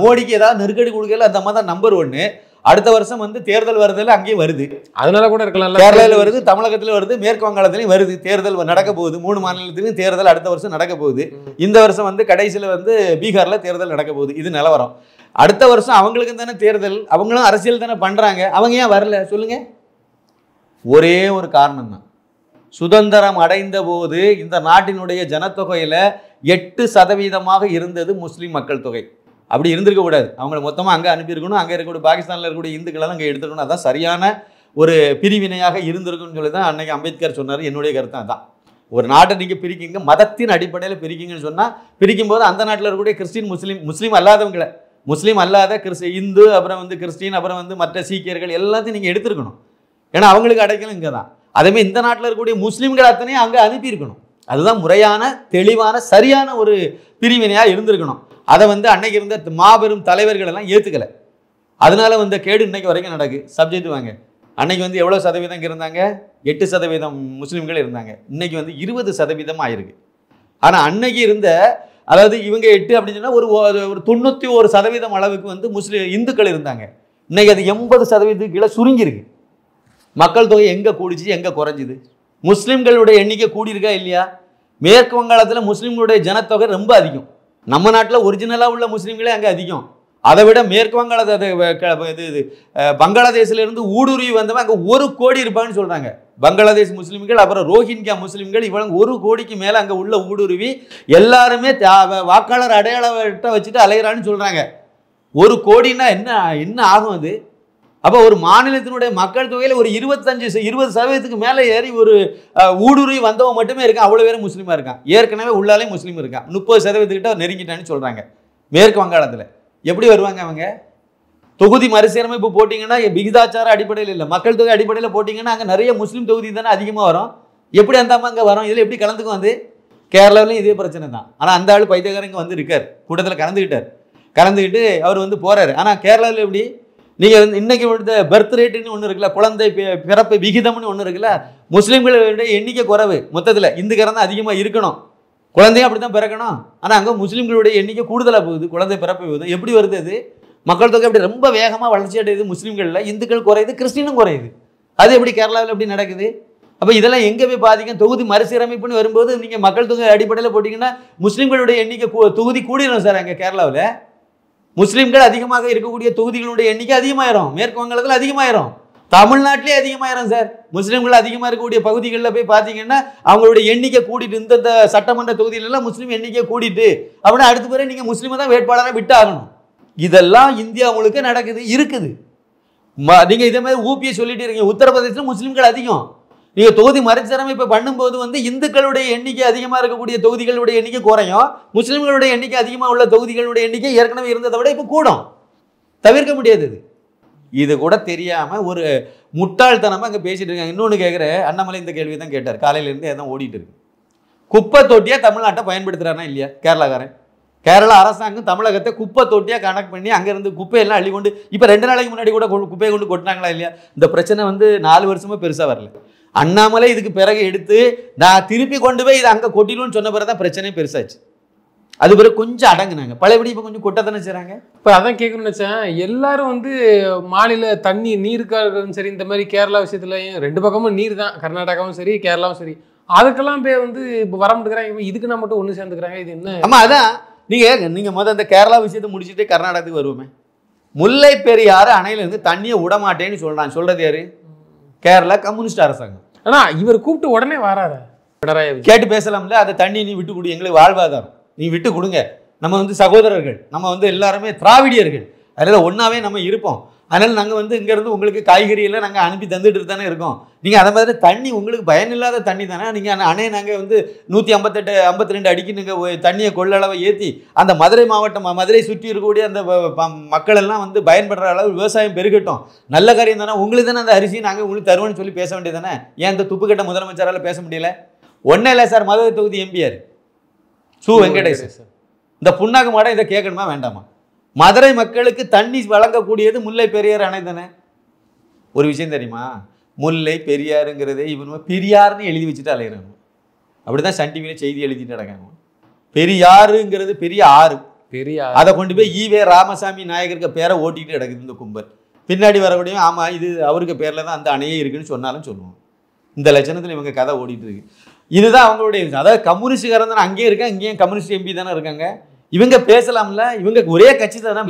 மோடிக்கு ஏதாவது நெருக்கடி கொடுக்கல, அந்த மாதிரி தான் நம்பர் 1. அடுத்த வருஷம் வந்து தேர்தல் வருதல் அங்கேயும் வருது, அதனால கூட இருக்கலாம். கேரளாவில் வருது, தமிழகத்தில் வருது, மேற்கு வங்காளத்திலையும் வருது. தேர்தல் நடக்க போகுது, 3 மாநிலத்திலையும் தேர்தல் அடுத்த வருஷம் நடக்க போகுது. இந்த வருஷம் வந்து கடைசியில் வந்து பீகாரில் தேர்தல் நடக்க போகுது. இது நிலவரம். அடுத்த வருஷம் அவங்களுக்கு தானே தேர்தல், அவங்களும் அரசியல் தானே பண்ணுறாங்க. அவங்க ஏன் வரல சொல்லுங்க? ஒரே ஒரு காரணம் தான், சுதந்திரம் அடைந்த போது இந்த நாட்டினுடைய ஜனத்தொகையில் 8% இருந்தது முஸ்லீம் மக்கள் தொகை. அப்படி இருந்திருக்க கூடாது. அவங்களை மொத்தமாக அங்கே அனுப்பியிருக்கணும், அங்கே இருக்கக்கூடிய பாகிஸ்தானில் இருக்கக்கூடிய இந்துக்களெல்லாம் அங்கே எடுத்துக்கணும். அதான் சரியான ஒரு பிரிவினையாக இருந்திருக்குன்னு சொல்லி தான் அன்னைக்கு அம்பேத்கர் சொன்னார். என்னுடைய கருத்து அதான். ஒரு நாட்டை நீங்கள் பிரிக்கிங்க, மதத்தின் அடிப்படையில் பிரிக்கிங்கன்னு சொன்னால், பிரிக்கும் போது அந்த நாட்டில் இருக்கக்கூடிய கிறிஸ்டின் முஸ்லீம் அல்லாதவங்களை, முஸ்லீம் அல்லாத இந்து, அப்புறம் வந்து கிறிஸ்டின், அப்புறம் வந்து மற்ற சீக்கியர்கள் எல்லாத்தையும் நீங்கள் எடுத்துருக்கணும். ஏன்னா அவங்களுக்கு அடைக்கலும் இங்கே தான். அதேமாதிரி இந்த நாட்டில் இருக்கக்கூடிய முஸ்லீம்கள் அத்தனையும் அங்கே அனுப்பியிருக்கணும். அதுதான் முறையான தெளிவான சரியான ஒரு பிரிவினையாக இருந்திருக்கணும். அதை வந்து அன்னைக்கு இருந்த மாபெரும் தலைவர்கள் எல்லாம் ஏற்றுக்கலை. அதனால வந்து கேடு இன்னைக்கு வரைக்கும் நடக்கு. சப்ஜெக்ட் வாங்க, அன்னைக்கு வந்து எவ்வளோ சதவீதம் இருந்தாங்க? 8% முஸ்லீம்கள் இருந்தாங்க. இன்னைக்கு வந்து 20% ஆயிருக்கு. ஆனால் அன்னைக்கு இருந்த, அதாவது இவங்க 8 அப்படின்னு சொன்னால் ஒரு 91% அளவுக்கு வந்து இந்துக்கள் இருந்தாங்க. இன்னைக்கு அது 80% கீழே சுருங்கியிருக்கு. மக்கள் தொகை எங்கே கூடிச்சு, எங்கே குறைஞ்சிது? முஸ்லீம்களுடைய எண்ணிக்கை கூடியிருக்கா இல்லையா? மேற்கு வங்காளத்தில் முஸ்லீம்களுடைய ஜனத்தொகை ரொம்ப அதிகம். நம்ம நாட்டில் ஒரிஜினலாக உள்ள முஸ்லீம்களே அங்கே அதிகம். அதை விட மேற்கு வங்காளத்தை பங்களாதேஷிலிருந்து ஊடுருவி வந்தவன் அங்கே 1 கோடி இருப்பாங்கன்னு சொல்கிறாங்க. பங்களாதேஷ் முஸ்லீம்கள், அப்புறம் ரோஹின்கியா முஸ்லீம்கள், இவங்க 1 கோடிக்கு மேலே அங்கே உள்ள ஊடுருவி எல்லாருமே வாக்காளர் அடையாளத்தை வச்சுட்டு அலைகிறான்னு சொல்கிறாங்க. 1 கோடின்னா என்ன ஆகும் அது? அப்போ ஒரு மாநிலத்தினுடைய மக்கள் தொகையில் ஒரு 20% மேலே ஏறி ஒரு ஊடுருவி வந்தவன் மட்டுமே இருக்கான். அவ்வளோ பேரும் முஸ்லீமாக இருக்கான். ஏற்கனவே உள்ளாலே முஸ்லீம் இருக்கான். 30% கிட்ட நெருங்கிட்டான்னு சொல்கிறாங்க மேற்கு வங்காளத்தில். எப்படி வருவாங்க அவங்க? தொகுதி மறுசீரமைப்பு போட்டிங்கன்னா விகிதாச்சார அடிப்படையில் இல்லை, மக்கள் தொகை அடிப்படையில் போட்டிங்கன்னா அங்கே நிறைய முஸ்லீம் தொகுதி தானே அதிகமாக வரும். எப்படி அந்த அம்மா அங்கே வரும்? இதில் எப்படி கலந்துக்கும்? வந்து கேரளாவிலையும் இதே பிரச்சனை தான். ஆனால் அந்த ஆள் பைத்தியக்காரங்க இங்கே வந்து இருக்கார், கூட்டத்தில் கலந்துக்கிட்டு அவர் வந்து போகிறாரு. ஆனால் கேரளாவில் எப்படி? நீங்கள் வந்து இன்றைக்கி வந்து பர்த் ரேட்டுன்னு ஒன்று இருக்குல்ல, குழந்தை பிறப்பு விகிதம்னு ஒன்று இருக்குல்ல, முஸ்லீம்களுடைய எண்ணிக்கை குறைவு. மொத்தத்தில் இந்துக்காரன் தான் அதிகமாக இருக்கணும், குழந்தையும் அப்படி தான் பிறக்கணும். ஆனால் அங்கே முஸ்லீம்களுடைய எண்ணிக்கை கூடுதலாக போகுது, குழந்தை பிறப்பு போகுது. எப்படி வருது அது? மக்கள் தொகை அப்படி ரொம்ப வேகமாக வளர்ச்சி அடையுது முஸ்லீம்களில், இந்துக்கள் குறையுது, கிறிஸ்டினும் குறையுது. அது எப்படி கேரளாவில் எப்படி நடக்குது? அப்போ இதெல்லாம் எங்கே போய் பாதிக்கும்? தொகுதி மறுசீரமைப்புன்னு வரும்போது நீங்கள் மக்கள் தொகை அடிப்படையில் போட்டிங்கன்னா முஸ்லீம்களுடைய எண்ணிக்கை தொகுதி கூடிடும் சார். அங்கே கேரளாவில் முஸ்லீம்கள் அதிகமாக இருக்கக்கூடிய தொகுதிகளுடைய எண்ணிக்கை அதிகமாயிரும். மேற்கு வங்கத்தில் அதிகமாயிரும், தமிழ்நாட்டிலே அதிகமாயிரும் சார். முஸ்லீம்கள் அதிகமாக இருக்கக்கூடிய பகுதிகளில் போய் பார்த்தீங்கன்னா அவங்களுடைய எண்ணிக்கை கூட்டிட்டு, இந்த சட்டமன்ற தொகுதியிலெல்லாம் முஸ்லீம் எண்ணிக்கை கூட்டிட்டு அப்படின்னா அடுத்த பிறகு நீங்கள் முஸ்லீமை தான் வேட்பாளராக விட்டு ஆகணும். இதெல்லாம் இந்தியா முழுக்க நடக்குது, இருக்குது. நீங்கள் இதே மாதிரி ஊபியை சொல்லிட்டு இருக்கீங்க. உத்தரப்பிரதேசத்தில் முஸ்லீம்கள் அதிகம். நீங்கள் தொகுதி மறுசீரமைப்பு பண்ணும்போது இந்துக்களுடைய எண்ணிக்கை அதிகமாக இருக்கக்கூடிய தொகுதிகளுடைய எண்ணிக்கை குறையும், முஸ்லீம்களுடைய எண்ணிக்கை அதிகமாக உள்ள தொகுதிகளுடைய எண்ணிக்கை ஏற்கனவே இருந்ததை விட இப்போ கூடும். தவிர்க்க முடியாது. இது கூட தெரியாமல் ஒரு முட்டாள்தனமாக அங்கே பேசிட்டு இருக்காங்க. இன்னொன்று கேட்குறேன், அண்ணாமலை இந்த கேள்வி தான் கேட்டார், காலையிலேருந்து எதாவது ஓடிட்டு இருக்கு. குப்பை தொட்டியாக தமிழ்நாட்டை பயன்படுத்துகிறானா இல்லையா கேரளாக்காரன்? கேரளா அரசாங்கம் தமிழகத்தை குப்பை தொட்டியாக கனெக்ட் பண்ணி அங்கேருந்து குப்பையெல்லாம் அள்ளி கொண்டு இப்போ 2 நாளைக்கு முன்னாடி கூட குப்பையை கொண்டு கொட்டினாங்களா இல்லையா? இந்த பிரச்சனை 4 வருஷமாக பெருசாக வரல. அண்ணாமலை இதுக்கு பிறகு எடுத்து நான் திருப்பி கொண்டு போய் இதை அங்கே கொட்டிடுவோன்னு சொன்ன பிறகு தான் பிரச்சனையே பெருசாச்சு. அது பிறகு கொஞ்சம் அடங்குனாங்க, பழையபடி இப்போ கொஞ்சம் கொட்டத்தானே செய்கிறாங்க. இப்போ அதான் கேட்கணும்னு நினச்சேன். எல்லாரும் மாநில தண்ணி நீருக்காக சரி, இந்த மாதிரி கேரளா விஷயத்துலையும் 2 பக்கமும் நீர் தான், கர்நாடகாவும் சரி கேரளாவும் சரி, அதுக்கெல்லாம் போய் இப்போ வர மாட்டேங்கிறாங்க. இதுக்கு நான் மட்டும் ஒன்று சேர்ந்துக்கிறாங்க. இது என்ன? ஆமாம், அதான் நீங்கள் முதல் இந்த கேரளா விஷயத்தை முடிச்சுட்டு கர்நாடகத்துக்கு வருவோமே. முல்லை பெரியாறு அணையிலேருந்து தண்ணியை விட மாட்டேன்னு சொல்கிறது யாரு? கேரளா கம்யூனிஸ்ட் அரசாங்கம். ஆனால் இவர் கூப்பிட்டு உடனே வராரு. கேட்டு பேசலாம்ல, அந்த தண்ணி நீ விட்டு கொடு, எங்களுக்கு வாழ்வாதாரம் நீ விட்டு கொடுங்க, நம்ம சகோதரர்கள், நம்ம எல்லாருமே திராவிடியர்கள், அதில் ஒன்றாவே நம்ம இருப்போம். அதனால் நாங்கள் இங்கேருந்து உங்களுக்கு காய்கறியெல்லாம் நாங்கள் அனுப்பி தந்துட்டு தானே இருக்கோம். நீங்கள் அதை மாதிரி தண்ணி உங்களுக்கு பயனில்லாத தண்ணி தானே. நீங்கள் அணையை நாங்கள் 158 52 அடிக்கு நீங்கள் தண்ணியை கொள்ளளவை ஏற்றி அந்த மதுரை மாவட்டம், மதுரை சுற்றி இருக்கக்கூடிய அந்த மக்கள் எல்லாம் பயன்படுற அளவு விவசாயம் பெருகட்டும், நல்ல காரியம் தானே. உங்களுக்கு தானே அந்த அரிசி நாங்கள் உங்களுக்கு தருவோன்னு சொல்லி பேச வேண்டியது தானே. ஏன் இந்த துப்புக்கட்ட முதலமைச்சரால் பேச முடியல? ஒன்றும் இல்லை சார், மதுரை தொகுதி எம்பிஆர் சு வெங்கடேஷ் இந்த புண்ணாக்கு மாடம் இதை கேட்கணுமா வேண்டாமா? மதுரை மக்களுக்கு தண்ணி வழங்கக்கூடியது முல்லை பெரியாறு அணை தானே. ஒரு விஷயம் தெரியுமா? முல்லை பெரியாருங்கிறதே இவன் பெரியார்னு எழுதி வச்சுட்டு அலையிறாங்க. அப்படிதான் சன் டிவியில செய்தி எழுதிட்டு நடக்காங்க. பெரியாருங்கிறது பெரிய ஆறு, பெரியார். அதை கொண்டு போய் ஈவே ராமசாமி நாயகருக்கு பேரை ஓட்டிட்டு கிடக்குது இந்த கும்பல். பின்னாடி வரக்கூடிய ஆமா இது அவருக்கு பேர்ல தான் அந்த அணையே இருக்குன்னு சொன்னாலும் சொல்லுவோம். இந்த லட்சணத்தில் இவங்க கதை ஓடிட்டு இருக்கு. இதுதான் அவங்களுடைய, அதாவது கம்யூனிஸ்ட்காரன் தானே அங்கேயும் இருக்காங்க, இங்கேயும் கம்யூனிஸ்ட் எம்பி தானே இருக்காங்க. இவங்க பேசலாம்ல, இவங்க ஒரே கட்சி தானே.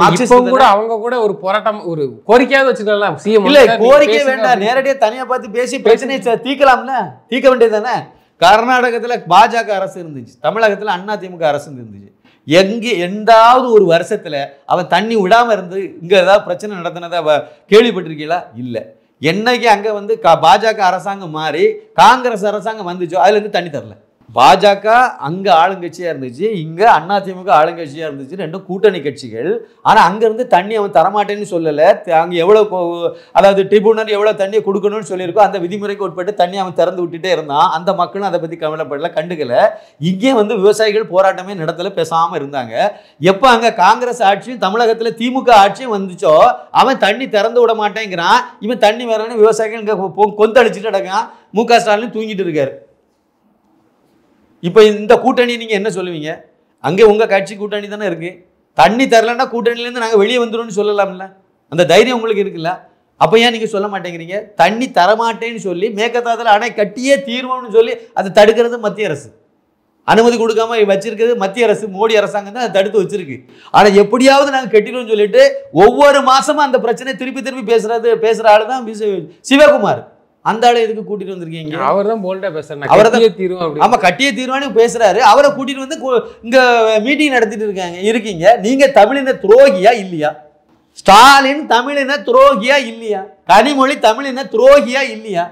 அவங்க கூட ஒரு போராட்டம், ஒரு கோரிக்கையாவது வச்சுக்கலாம். சிஎம் இல்ல, கோரிக்கை வேண்டாம், நேரடியாக தனியா பார்த்து பேசி பிரச்சனையை தீர்க்கலாம்ல, தீர்க்க வேண்டியது தானே. கர்நாடகத்தில் பாஜக அரசு இருந்துச்சு, தமிழகத்தில் அதிமுக அரசு இருந்துச்சு. எங்கே எந்தாவது ஒரு வருஷத்துல அவன் தண்ணி விடாம இருந்து இங்க ஏதாவது பிரச்சனை நடத்தினதா கேள்விப்பட்டிருக்கீங்களா? இல்லை. என்னைக்கு அங்கே பாஜக அரசாங்கம் மாறி காங்கிரஸ் அரசாங்கம் வந்துச்சோ அதுலேருந்து தண்ணி தரல. பாஜக அங்கே ஆளுங்கட்சியாக இருந்துச்சு, இங்கே அதிமுக ஆளுங்கட்சியாக இருந்துச்சு, ரெண்டும் கூட்டணி கட்சிகள். ஆனால் அங்கேருந்து தண்ணி அவன் தரமாட்டேன்னு சொல்லலை. அங்கே எவ்வளோ, அதாவது ட்ரிபியூனல் எவ்வளோ தண்ணியை கொடுக்கணும்னு சொல்லியிருக்கோ அந்த விதிமுறைக்கு உட்பட்டு தண்ணி அவன் திறந்து விட்டுட்டே இருந்தான். அந்த மக்களும் அதை பற்றி கவலைப்படல, கண்டுக்கலை. இங்கே விவசாயிகள் போராட்டமே நடத்தல, பேசாமல் இருந்தாங்க. எப்போ அங்கே காங்கிரஸ் ஆட்சியும் தமிழகத்தில் திமுக ஆட்சியும் வந்துச்சோ அவன் தண்ணி திறந்து விட மாட்டேங்கிறான். இவன் தண்ணி வரணும்னு விவசாயிகள் இங்கே கொந்தளிச்சுட்டு நடக்கான். மு.க. ஸ்டாலின் தூங்கிட்டு இருக்காரு. இப்போ இந்த கூட்டணி நீங்கள் என்ன சொல்லுவீங்க? அங்கே உங்கள் கட்சி கூட்டணி தானே இருக்குது. தண்ணி தரலன்னா கூட்டணியிலேருந்து நாங்கள் வெளியே வந்துடும்னு சொல்லலாம்ல, அந்த தைரியம் உங்களுக்கு இருக்குல்ல. அப்போ ஏன் நீங்கள் சொல்ல மாட்டேங்கிறீங்க? தண்ணி தரமாட்டேன்னு சொல்லி மேகதாதுல அணை கட்டியே தீர்வோம்னு சொல்லி அதை தடுக்கிறது மத்திய அரசு, அனுமதி கொடுக்காம வச்சிருக்கிறது மத்திய அரசு, மோடி அரசாங்கம் தான் அதை தடுத்து வச்சிருக்கு. ஆனால் எப்படியாவது நாங்கள் கட்டிடுவோம்னு சொல்லிட்டு ஒவ்வொரு மாதமும் அந்த பிரச்சனை திருப்பி பேசுகிற ஆள் தான் சிவகுமார். அந்த ஆளை எதுக்கு கூட்டிட்டு வந்திருக்கீங்க? அவர் தான் போல்டா பேசுறாரு, அவரை தீர்வு. ஆமா, கட்டியே தீர்வானு பேசுறாரு. அவரை கூட்டிட்டு வந்து இங்க மீட்டிங் நடத்திட்டு இருக்கீங்க. நீங்க தமிழின துரோகியா இல்லையா? ஸ்டாலின் தமிழின துரோகியா இல்லையா? கனிமொழி தமிழின துரோகியா இல்லையா?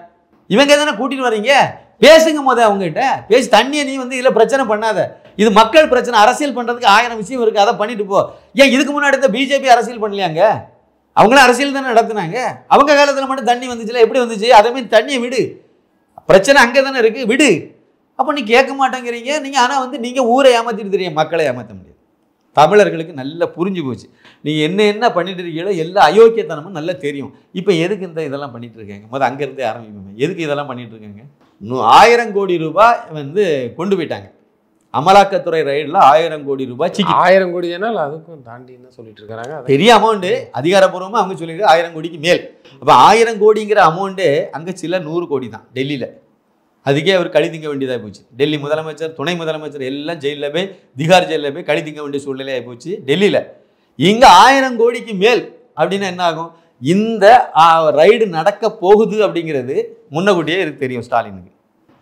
இவங்க தானே கூட்டிட்டு வர்றீங்க. பேசுங்க அவங்ககிட்ட பேசி தண்ணியை நீ இதுல பிரச்சனை பண்ணாத. இது மக்கள் பிரச்சனை, அரசியல் பண்றதுக்கு 1000 விஷயம் இருக்கு, அதை பண்ணிட்டு போ. ஏன் இதுக்கு முன்னாடி இந்த பிஜேபி அரசியல் பண்ணலையாங்க? அவங்களும் அரசியல் தானே நடத்துனாங்க. அவங்க காலத்தில் மட்டும் தண்ணி வந்துச்சுல, எப்படி வந்துச்சு? அதே மாதிரி தண்ணியை விடு, பிரச்சனை அங்கே தானே இருக்குது, விடு. அப்போ நீ கேட்க மாட்டேங்கிறீங்க நீங்கள். ஆனால் நீங்கள் ஊரை ஏமாற்றிட்டு தெரியும், மக்களை ஏமாற்ற முடியாது. தமிழர்களுக்கு நல்லா புரிஞ்சு போச்சு. நீங்கள் என்ன பண்ணிட்டு இருக்கீங்களோ எல்லா அயோக்கியத்தனமும் நல்லா தெரியும். இப்போ எதுக்கு இதெல்லாம் பண்ணிட்டு இருக்காங்க? அங்கேருந்தே ஆரம்பிப்போம். எதுக்கு இதெல்லாம் பண்ணிட்டு இருக்காங்க? 1000 கோடி ரூபாய் கொண்டு போயிட்டாங்க. அமலாக்கத்துறை ரைடில் 1000 கோடி ரூபாய் சிக்கி. 1000 கோடி ஏனால் அதுக்கும் தாண்டி என்ன சொல்லிட்டு இருக்காங்க, பெரிய அமௌண்ட்டு. அதிகாரப்பூர்வமாக அவங்க சொல்லியிருக்கு 1000 கோடிக்கு மேல். அப்போ 1000 கோடிங்கிற அமௌண்ட்டு அங்கே சில 100 கோடி தான் டெல்லியில். அதுக்கே அவர் கழி திங்க வேண்டியதாக போச்சு. டெல்லி முதலமைச்சர், துணை முதலமைச்சர் எல்லாம் ஜெயிலில் போய், திகார் ஜெயிலில் போய் கழி திங்க வேண்டிய சூழ்நிலையாக போச்சு டெல்லியில். இங்கே 1000 கோடிக்கு மேல் அப்படின்னா என்ன ஆகும்? இந்த ரைடு நடக்க போகுது அப்படிங்கிறது முன்னக்கூட்டியே இதுக்கு தெரியும் ஸ்டாலினுக்கு.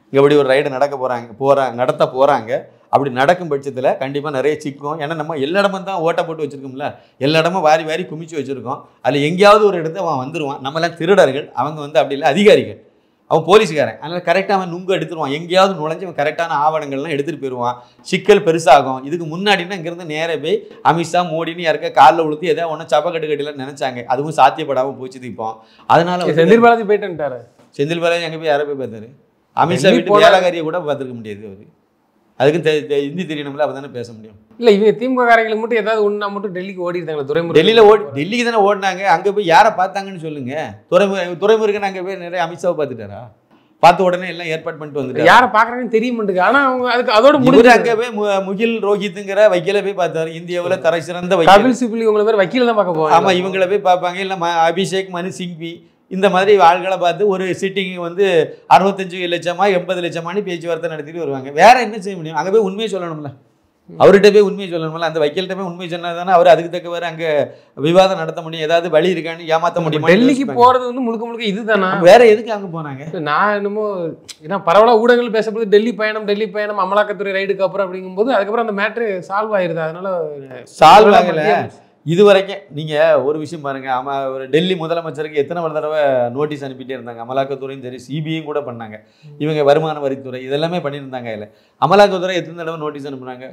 இங்கே இப்படி ஒரு ரைடு நடத்த போகிறாங்க. அப்படி நடக்கும் பட்சத்தில் கண்டிப்பாக நிறைய சிக்கும். ஏன்னா நம்ம எல்லா இடமும் தான் ஓட்டை போட்டு வச்சுருக்கோம்ல, எல்லா இடமும் வாரி வாரி குமிச்சு வச்சுருக்கோம். அதில் எங்கேயாவது ஒரு இடத்த அவன் வந்துடுவான். நம்மளாம் திருடர்கள், அவங்க வந்து அப்படி இல்லை அதிகாரிகள், அவன் போலீஸுக்காரன். அதனால் கரெக்டாக அவன் நுங்கு எடுத்துருவான். எங்கேயாவது நுழைஞ்சு அவன் கரெக்டான ஆவணங்கள்லாம் எடுத்துகிட்டு போயிடுவான். சிக்கல் பெருசாகும். இதுக்கு முன்னாடினா இங்கேருந்து நேராக போய் அமித்ஷா மோடின்னு யாருக்க காலில் உளுத்து எதாவது ஒன்றும் சப்பக்கட்டு கட்டிலாம் நினச்சாங்க. அதுவும் சாத்தியப்படாமல் போச்சுது. இப்போ அதனால செந்தில் பாலாஜி போயிட்டுட்டாரு. செந்தில் பாலாஜி எங்கே போய் யாரை போய் பார்த்தாரு? அமித்ஷா வீட்டு வேலைக்காரியை கூட பார்த்துருக்க முடியாது அவர். அதுக்கும் ஹிந்தி தெரியணும்ல, அப்போ தானே பேச முடியும். இல்லை, இவங்க திமுக காரங்களுக்கு மட்டும் ஏதாவது ஒன்றா மட்டும் டெல்லிக்கு ஓடி இருந்தாங்க. துறைமுறை டெல்லியில் டெல்லிக்கு தானே ஓடினாங்க. அங்கே போய் யாரை பார்த்தாங்கன்னு சொல்லுங்க. துறைமுருகன் அங்கே போய் நிறைய அமித்ஷாவை பார்த்துட்டாரா? பார்த்த உடனே எல்லாம் ஏற்பாடு பண்ணிட்டு வந்துட்டு யாரை பார்க்குறாங்கன்னு தெரிய மாட்டேங்குது. ஆனால் அவங்க அதுக்கு அதோட முடிஞ்சு அங்கே போய் முகில் ரோஹித்துங்கிற வக்கீல போய் பார்த்தாரு. இந்தியாவில் தரை சிறந்த கபில் சிபில் இவங்களை பேர் வக்கீல தான் பார்க்க போவாங்க. ஆமாம், இவங்களை போய் பார்ப்பாங்க. இல்லை அபிஷேக் மனு சிங்வி இந்த மாதிரி ஆள்களை பார்த்து ஒரு சிட்டிங்கு வந்து 65 லட்சமா 80 லட்சமானு பேச்சுவார்த்தை நடத்திட்டு வருவாங்க. வேற என்ன செய்ய முடியும்? அங்கே போய் உண்மையை சொல்லணும்ல, அவர்கிட்ட போய் உண்மையை சொல்லணும்ல. அந்த வக்கீல்கிட்ட போய் உண்மையை சொன்னா தானே அவர் அதுக்கு தக்கவாறு அங்கே விவாதம் நடத்த முடியும். ஏதாவது வழி இருக்கான்னு ஏமாற்ற முடியும். டெல்லிக்கு போகிறது வந்து முழுக்க முழுக்க இதுதானா? வேற எதுக்கு அங்கே போனாங்க? நான் என்னமோ ஏன்னா பரவலாக ஊடகங்கள் பேசப்படுது டெல்லி பயணம் அமலாக்கத்துறை ரைடுக்கு அப்புறம் அப்படிங்கும்போது அதுக்கப்புறம் அந்த மேட்ரு சால்வ் ஆயிருது. அதனால சால்வ் ஆகலை இது வரைக்கும். நீங்கள் ஒரு விஷயம் பாருங்கள், ஒரு டெல்லி முதலமைச்சருக்கு எத்தனை தடவை நோட்டீஸ் அனுப்பிட்டே இருந்தாங்க. அமலாக்கத்துறையும் சரி, சிபிஐயும் கூட பண்ணாங்க. இவங்க வருமான வரித்துறை இதெல்லாமே பண்ணியிருந்தாங்க. இல்லை, அமலாக்கத்துறை எத்தனை தடவை நோட்டீஸ் அனுப்புனாங்க?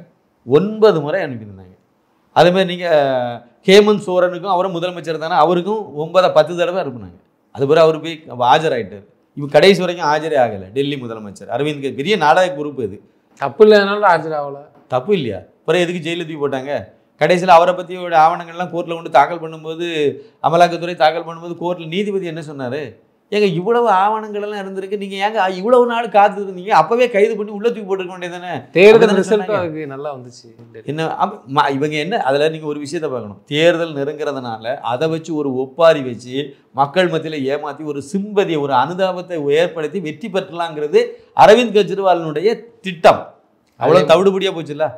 9 முறை அனுப்பியிருந்தாங்க. அதுமாதிரி நீங்கள் ஹேமந்த் சோரனுக்கும் அவரும் முதலமைச்சர் தானே, அவருக்கும் 9-10 தடவை அனுப்புனாங்க. அதுபோல் அவர் போய் ஆஜராயிட்டார். இவங்க கடைசி வரைக்கும் ஆஜரே ஆகலை. டெல்லி முதலமைச்சர் அரவிந்த் கெஜ்ரிவால் பெரிய நாடக பொறுப்பு. இது தப்பு இல்லைனாலும் ஆஜராகலை. தப்பு இல்லையா? அப்புறம் எதுக்கு ஜெயிலில் தூக்கி போட்டாங்க? கடைசியில் அவரை பற்றியோட ஆவணங்கள்லாம் கோர்ட்டில் கொண்டு தாக்கல் பண்ணும்போது, அமலாக்கத்துறை தாக்கல் பண்ணும்போது கோர்ட்டில் நீதிபதி என்ன சொன்னார்? ஏங்க இவ்வளவு ஆவணங்கள்லாம் இருந்திருக்கு, நீங்கள் ஏங்க இவ்வளவு நாள் காத்து இருந்தீங்க? அப்போவே கைது பண்ணி உள்ள தூக்கி போட்டுருக்க வேண்டியதானே? தேர்தல் ரிசல்ட் அதுக்கு நல்லா வந்துச்சு. என்ன இவங்க என்ன அதில் நீங்கள் ஒரு விஷயத்தை பார்க்கணும். தேர்தல் நெருங்கிறதுனால அதை வச்சு ஒரு ஒப்பாரி வச்சு மக்கள் மத்தியில் ஏமாற்றி ஒரு சிம்பதியை, ஒரு அனுதாபத்தை ஏற்படுத்தி வெற்றி பெற்றலாங்கிறது அரவிந்த் கெஜ்ரிவாலினுடைய திட்டம். அவ்வளோ தவிடுபடியாக போச்சுல்ல.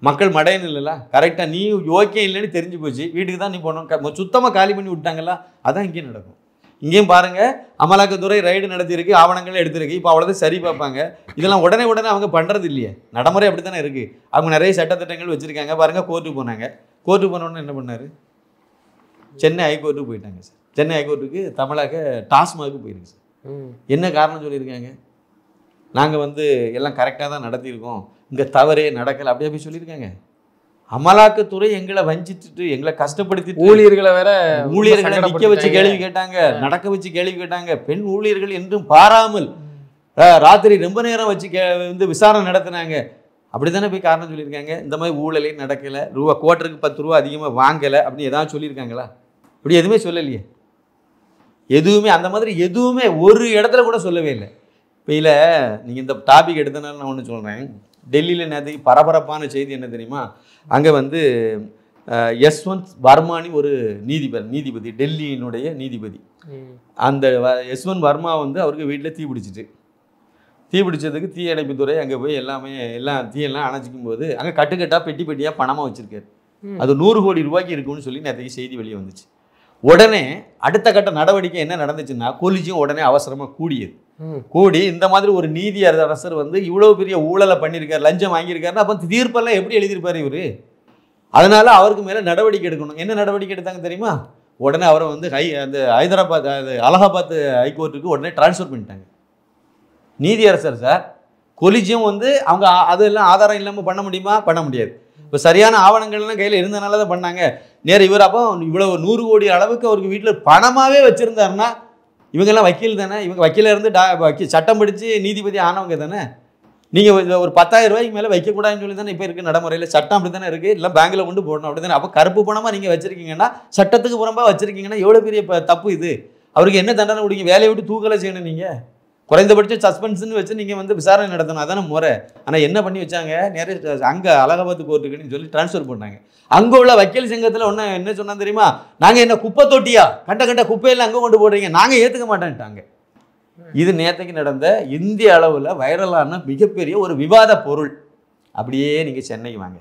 மக்கள் மடையன்னு இல்லைல்ல, கரெக்டாக நீ ஓகே இல்லைன்னு தெரிஞ்சு போச்சு. வீட்டுக்கு தான் நீ போனோம், சுத்தமாக காலி பண்ணி விட்டாங்கல்ல. அதான் இங்கேயும் நடக்கும். இங்கேயும் பாருங்கள், அமலாக்கத்துறை ரைடு நடத்தியிருக்கு, ஆவணங்கள் எடுத்திருக்கு. இப்போ அவ்வளோதான் சரி பார்ப்பாங்க. இதெல்லாம் உடனே அவங்க பண்ணுறது இல்லையே. நடைமுறை அப்படி தானே இருக்குது. அவங்க நிறைய சட்டத்திட்டங்கள் வச்சுருக்காங்க. பாருங்கள், கோர்ட்டுக்கு போனாங்க. கோர்ட்டுக்கு போனோன்னு என்ன பண்ணார்? சென்னை ஹைகோர்ட்டுக்கு போயிட்டாங்க சார். சென்னை ஹைகோர்ட்டுக்கு தமிழக டாஸ்மாக்கு போயிருக்கு சார். என்ன காரணம் சொல்லியிருக்காங்க? நாங்கள் வந்து எல்லாம் கரெக்டாக தான் நடத்தியிருக்கோம், இங்கே தவறே நடக்கலை அப்படியே போய் சொல்லியிருக்காங்க. அமலாக்கத்துறை எங்களை வஞ்சித்துட்டு, எங்களை கஷ்டப்படுத்திட்டு, ஊழியர்களை நிற்க வச்சு கேள்வி கேட்டாங்க, நடக்க வச்சு கேள்வி கேட்டாங்க. பெண் ஊழியர்கள் என்றும் பாராமல் ராத்திரி ரொம்ப நேரம் வச்சு வந்து விசாரணை நடத்தினாங்க. அப்படி தானே போய் காரணம் சொல்லியிருக்காங்க. இந்த மாதிரி ஊழலே நடக்கலை, கோட்டருக்கு 10 ரூபா அதிகமாக வாங்கலை அப்படின்னு ஏதாவது சொல்லியிருக்காங்களா? இப்படி எதுவுமே சொல்லலையே. எதுவுமே அந்த மாதிரி எதுவுமே ஒரு இடத்துல கூட சொல்லவே இல்லை. இப்போ இல்லை, நீங்கள் இந்த டாபிக் எடுத்தனால நான் ஒன்று சொல்கிறேன். டெல்லியில் நேற்று பரபரப்பான செய்தி என்ன தெரியுமா? அங்கே வந்து யஸ்வந்த் வர்மானி ஒரு நீதிபதி, டெல்லியினுடைய நீதிபதி. அந்த யஸ்வந்த் வர்மா வந்து அவருக்கு வீட்டில் தீ பிடிச்சதுக்கு தீயணைப்புத்துறை அங்கே போய் எல்லாம் தீயெல்லாம் அணைச்சிக்கும் போது அங்கே கட்டுக்கட்டாக பெட்டி பெட்டியாக பணமாக வச்சுருக்காரு. அது 100 கோடி ரூபாய்க்கு இருக்குன்னு சொல்லி நேற்று செய்தி வெளியே வந்துச்சு. உடனே அடுத்த கட்ட நடவடிக்கை என்ன நடந்துச்சுன்னா, கொலிஜியும் உடனே அவசரமாக கூடி இந்த மாதிரி ஒரு நீதி அரசர் வந்து இவ்வளவு பெரிய ஊழலை பண்ணியிருக்காரு, லஞ்சம் வாங்கியிருக்காருன்னா அப்போ தீர்ப்பெல்லாம் எப்படி எழுதியிருப்பாரு இவர்? அதனால அவருக்கு மேலே நடவடிக்கை எடுக்கணும். என்ன நடவடிக்கை எடுத்தாங்க தெரியுமா? உடனே அவரை வந்து அந்த அலகாபாத் ஹைகோர்ட்டுக்கு உடனே டிரான்ஸ்ஃபர் பண்ணிட்டாங்க. நீதியரசர் சார். கொலிஜியம் வந்து அவங்க அதெல்லாம் ஆதாரம் இல்லாமல் பண்ண முடியுமா? பண்ண முடியாது. இப்போ சரியான ஆவணங்கள்லாம் கையில் இருந்தனால தான் பண்ணாங்க. நேரம் இவர் அப்போ இவ்வளவு 100 கோடி அளவுக்கு அவருக்கு வீட்டில் பணமாகவே வச்சுருந்தாருன்னா, இவங்கெல்லாம் வக்கீல் தானே, இவங்க வக்கீல இருந்து சட்டம் படித்து நீதிபதி ஆனவங்க தானே. நீங்கள் ஒரு 10,000 ரூபாய்க்கு மேலே வைக்கக்கூடாதுன்னு சொல்லி தானே இப்போ இருக்குது நடைமுறையில். சட்டம் அப்படி தானே இருக்குது. இல்லை பேங்கில் கொண்டு போடணும் அப்படி தானே. அப்போ கருப்பு பணமாக நீங்கள் வச்சுருக்கீங்கன்னா, சட்டத்துக்கு புறம்பாக வச்சுருக்கீங்கன்னா எவ்வளோ பெரிய தப்பு இது. அவருக்கு என்ன தண்டனை கொடுங்க? வேலையை விட்டு தூக்கலை செய்யணும். நீங்கள் குறைந்தபட்சம் சஸ்பென்ஸ்ன்னு வச்சு நீங்கள் வந்து விசாரணை நடத்தணும், அதான முறை. ஆனால் என்ன பண்ணி வச்சாங்க, நிறைய அங்கே அலகாபாத் கோர்ட்டுக்குன்னு சொல்லி ட்ரான்ஸ்ஃபர் பண்ணாங்க. அங்கே உள்ள வக்கீல் சங்கத்தில் ஒன்று என்ன சொன்னாங்க தெரியுமா, நாங்கள் என்ன குப்பை தொட்டியா, கண்ட குப்பையெல்லாம் அங்கே கொண்டு போடுறீங்க, நாங்கள் ஏற்றுக்க மாட்டேன்ட்டாங்க. இது நேற்றுக்கு நடந்த இந்திய அளவில் வைரலான மிகப்பெரிய ஒரு விவாத பொருள். அப்படியே நீங்கள் சென்னைக்கு வாங்க.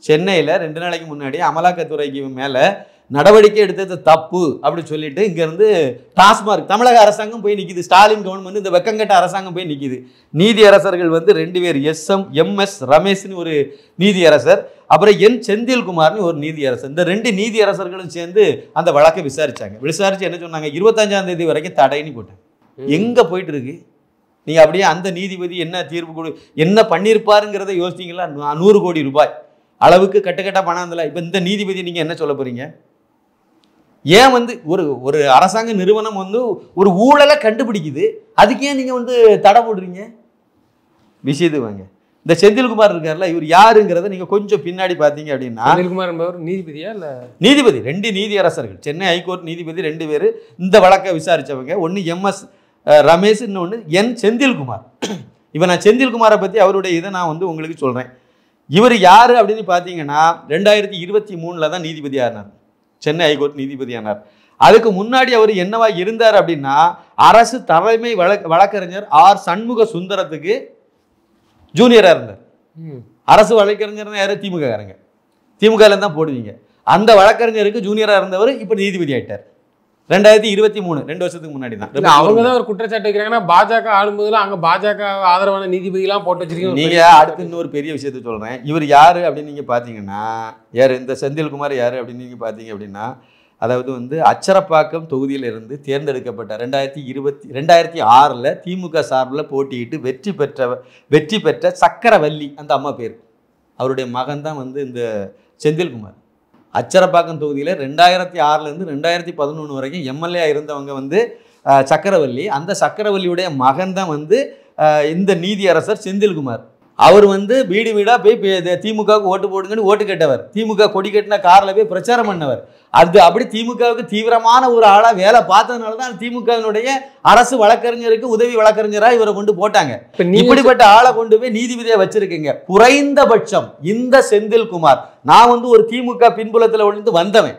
சென்னையில் 2 நாளைக்கு முன்னாடி அமலாக்கத்துறைக்கு மேலே நடவடிக்கை எடுத்தது தப்பு அப்படின்னு சொல்லிட்டு இங்கேருந்து டாஸ்மார்க் தமிழக அரசாங்கம் போய் நிற்கிது. ஸ்டாலின் கவர்மெண்ட் இந்த வெக்கங்கட்ட அரசாங்கம் போய் நிற்கிது. நீதியரசர்கள் வந்து 2 பேர், எம்.எஸ். ரமேஷ்னு ஒரு நீதியரசர், அப்புறம் என் செந்தில்குமார்னு ஒரு நீதியரசர். இந்த 2 நீதியரசர்களும் சேர்ந்து அந்த வழக்கை விசாரிச்சு என்ன சொன்னாங்க, 25ஆம் தேதி வரைக்கும் தடைன்னு போட்டாங்க. எங்கே போயிட்டு இருக்கு? நீங்கள் அப்படியே அந்த நீதிபதி என்ன தீர்ப்பு என்ன பண்ணியிருப்பாருங்கிறத யோசிச்சிங்களா? 100 கோடி ரூபாய் அளவுக்கு கட்டுக்கட்டா பணம் இல்லை. இப்போ இந்த நீதிபதி நீங்கள் என்ன சொல்ல போறீங்க? ஏன் வந்து ஒரு அரசாங்க நிறுவனம் வந்து ஒரு ஊழலை கண்டுபிடிக்குது, அதுக்கு ஏன் நீங்கள் வந்து தடை போடுறீங்க? விஷயத்துக்கு வாங்க. இந்த செந்தில்குமார் இருக்கார்ல, இவர் யாருங்கிறத நீங்கள் கொஞ்சம் பின்னாடி பார்த்தீங்க அப்படின்னா, செந்தில்குமார் என்பவர் நீதிபதியா இல்லை? நீதிபதி, 2 நீதியரசர்கள், சென்னை ஹைகோர்ட் நீதிபதி 2 பேர் இந்த வழக்கை விசாரித்தவங்க. ஒன்று எம்.எஸ். ரமேஷ், இன்னொன்று என் செந்தில்குமார். இப்போ நான் செந்தில்குமாரை பற்றி அவருடைய இதை நான் வந்து உங்களுக்கு சொல்கிறேன். இவர் யார் அப்படின்னு பார்த்தீங்கன்னா 2023 தான் நீதிபதி ஆனார், சென்னை ஹைகோர்ட் நீதிபதி ஆனார். அதுக்கு முன்னாடி அவர் என்னவா இருந்தார் அப்படின்னா, அரசு தலைமை வழக்கறிஞர் ஆர் சண்முக சுந்தரத்துக்கு ஜூனியராக இருந்தார். அரசு வழக்கறிஞர் யார்? திமுககாரங்க, திமுகல தான் போடுவீங்க. அந்த வழக்கறிஞருக்கு ஜூனியராக இருந்தவர் இப்போ நீதிபதி ஆயிட்டார். 2023, 2 வருஷத்துக்கு முன்னாடி தான். அவங்க தான் ஒரு குற்றச்சாட்டு வைக்கிறாங்கன்னா, பாஜக ஆளும்போதெல்லாம் அங்கே பாஜக ஆதரவான நீதிபதிலாம் போட்டு வச்சிருக்கீங்க. நீங்கள் அடுத்து இன்னொரு பெரிய விஷயத்த சொல்கிறேன். இவர் யார் அப்படின்னு நீங்கள் பார்த்தீங்கன்னா, யார் இந்த செந்தில்குமார் யார் அப்படின்னு நீங்கள் பார்த்தீங்க அப்படின்னா, அதாவது வந்து அச்சரப்பாக்கம் தொகுதியிலிருந்து தேர்ந்தெடுக்கப்பட்ட 2006 திமுக சார்பில் போட்டியிட்டு வெற்றி பெற்ற சக்கரவல்லி, அந்த அம்மா பேர், அவருடைய மகன் தான் வந்து இந்த செந்தில்குமார். அச்சரப்பாக்கம் தொகுதியில் 2006 2011 வரைக்கும் எம்எல்ஏ இருந்தவங்க வந்து சக்கரவல்லி. அந்த சக்கரவல்லியுடைய மகன் தான் வந்து இந்த நீதியரசர் செந்தில்குமார். அவர் வந்து வீடு வீடாக போய் திமுகவுக்கு ஓட்டு போடுங்கன்னு ஓட்டு கேட்டவர். திமுக கொடி கட்டின காரில் போய் பிரச்சாரம் பண்ணவர். அது அப்படி திமுகவுக்கு தீவிரமான ஒரு ஆளாக வேலை பார்த்ததுனால தான் திமுகவினுடைய அரசு வழக்கறிஞருக்கு உதவி வழக்கறிஞராக இவரை கொண்டு போட்டாங்க. இப்படிப்பட்ட ஆளை கொண்டு போய் நீதிபதியை வச்சிருக்கீங்க. குறைந்தபட்சம் இந்த செந்தில்குமார், நான் வந்து ஒரு திமுக பின்புலத்தில் ஒழிந்து வந்தவன்,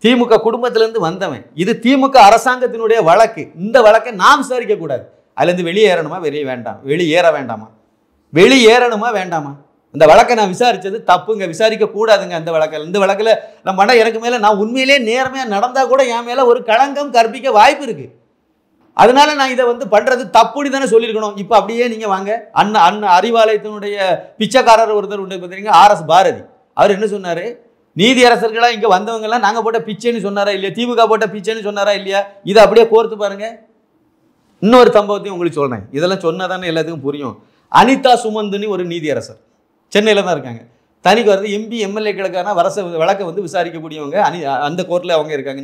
திமுக குடும்பத்திலேருந்து வந்தவன். இது திமுக அரசாங்கத்தினுடைய வழக்கு. இந்த வழக்கை நாம் விசாரிக்க கூடாது. அதுலேருந்து வெளியேறணுமா வெளியேற வேண்டாமா? வெளியேறணுமா வேண்டாமா? இந்த வழக்கை நான் விசாரித்தது தப்புங்க, விசாரிக்க கூடாதுங்க. அந்த வழக்கில், இந்த வழக்கில் நம்ம பண்ண எனக்கு மேலே நான் உண்மையிலே நேர்மையாக நடந்தால் கூட என் மேலே ஒரு களங்கம் கற்பிக்க வாய்ப்பு இருக்குது. அதனால நான் இதை வந்து பண்ணுறது தப்புன்னு தானே சொல்லியிருக்கணும். இப்போ அப்படியே நீங்கள் வாங்க, அண்ணா அறிவாலயத்தினுடைய பிச்சைக்காரர் ஒருத்தர் உண்டு பார்த்தீங்கன்னா, ஆர்.எஸ். பாரதி. அவர் என்ன சொன்னார்? நீதியரசர்களாக இங்கே வந்தவங்கெல்லாம் நாங்கள் போட்ட பிச்சைன்னு சொன்னாரா இல்லையா? திமுக போட்ட பிச்சைன்னு சொன்னாரா இல்லையா? இதை அப்படியே கோர்த்து பாருங்க. இன்னொரு சம்பவத்தையும் உங்களுக்கு சொல்கிறேன், இதெல்லாம் சொன்னால் தானே எல்லாத்துக்கும் புரியும். அனிதா சுமந்துன்னு ஒரு நீதியரசர் சென்னையில் தான் இருக்காங்க. தனிக்கு வருது எம்பி எம்எல்ஏக்களுக்கான வழக்கை வந்து விசாரிக்கக்கூடியவங்க அந்த கோர்ட்டில் அவங்க இருக்காங்க,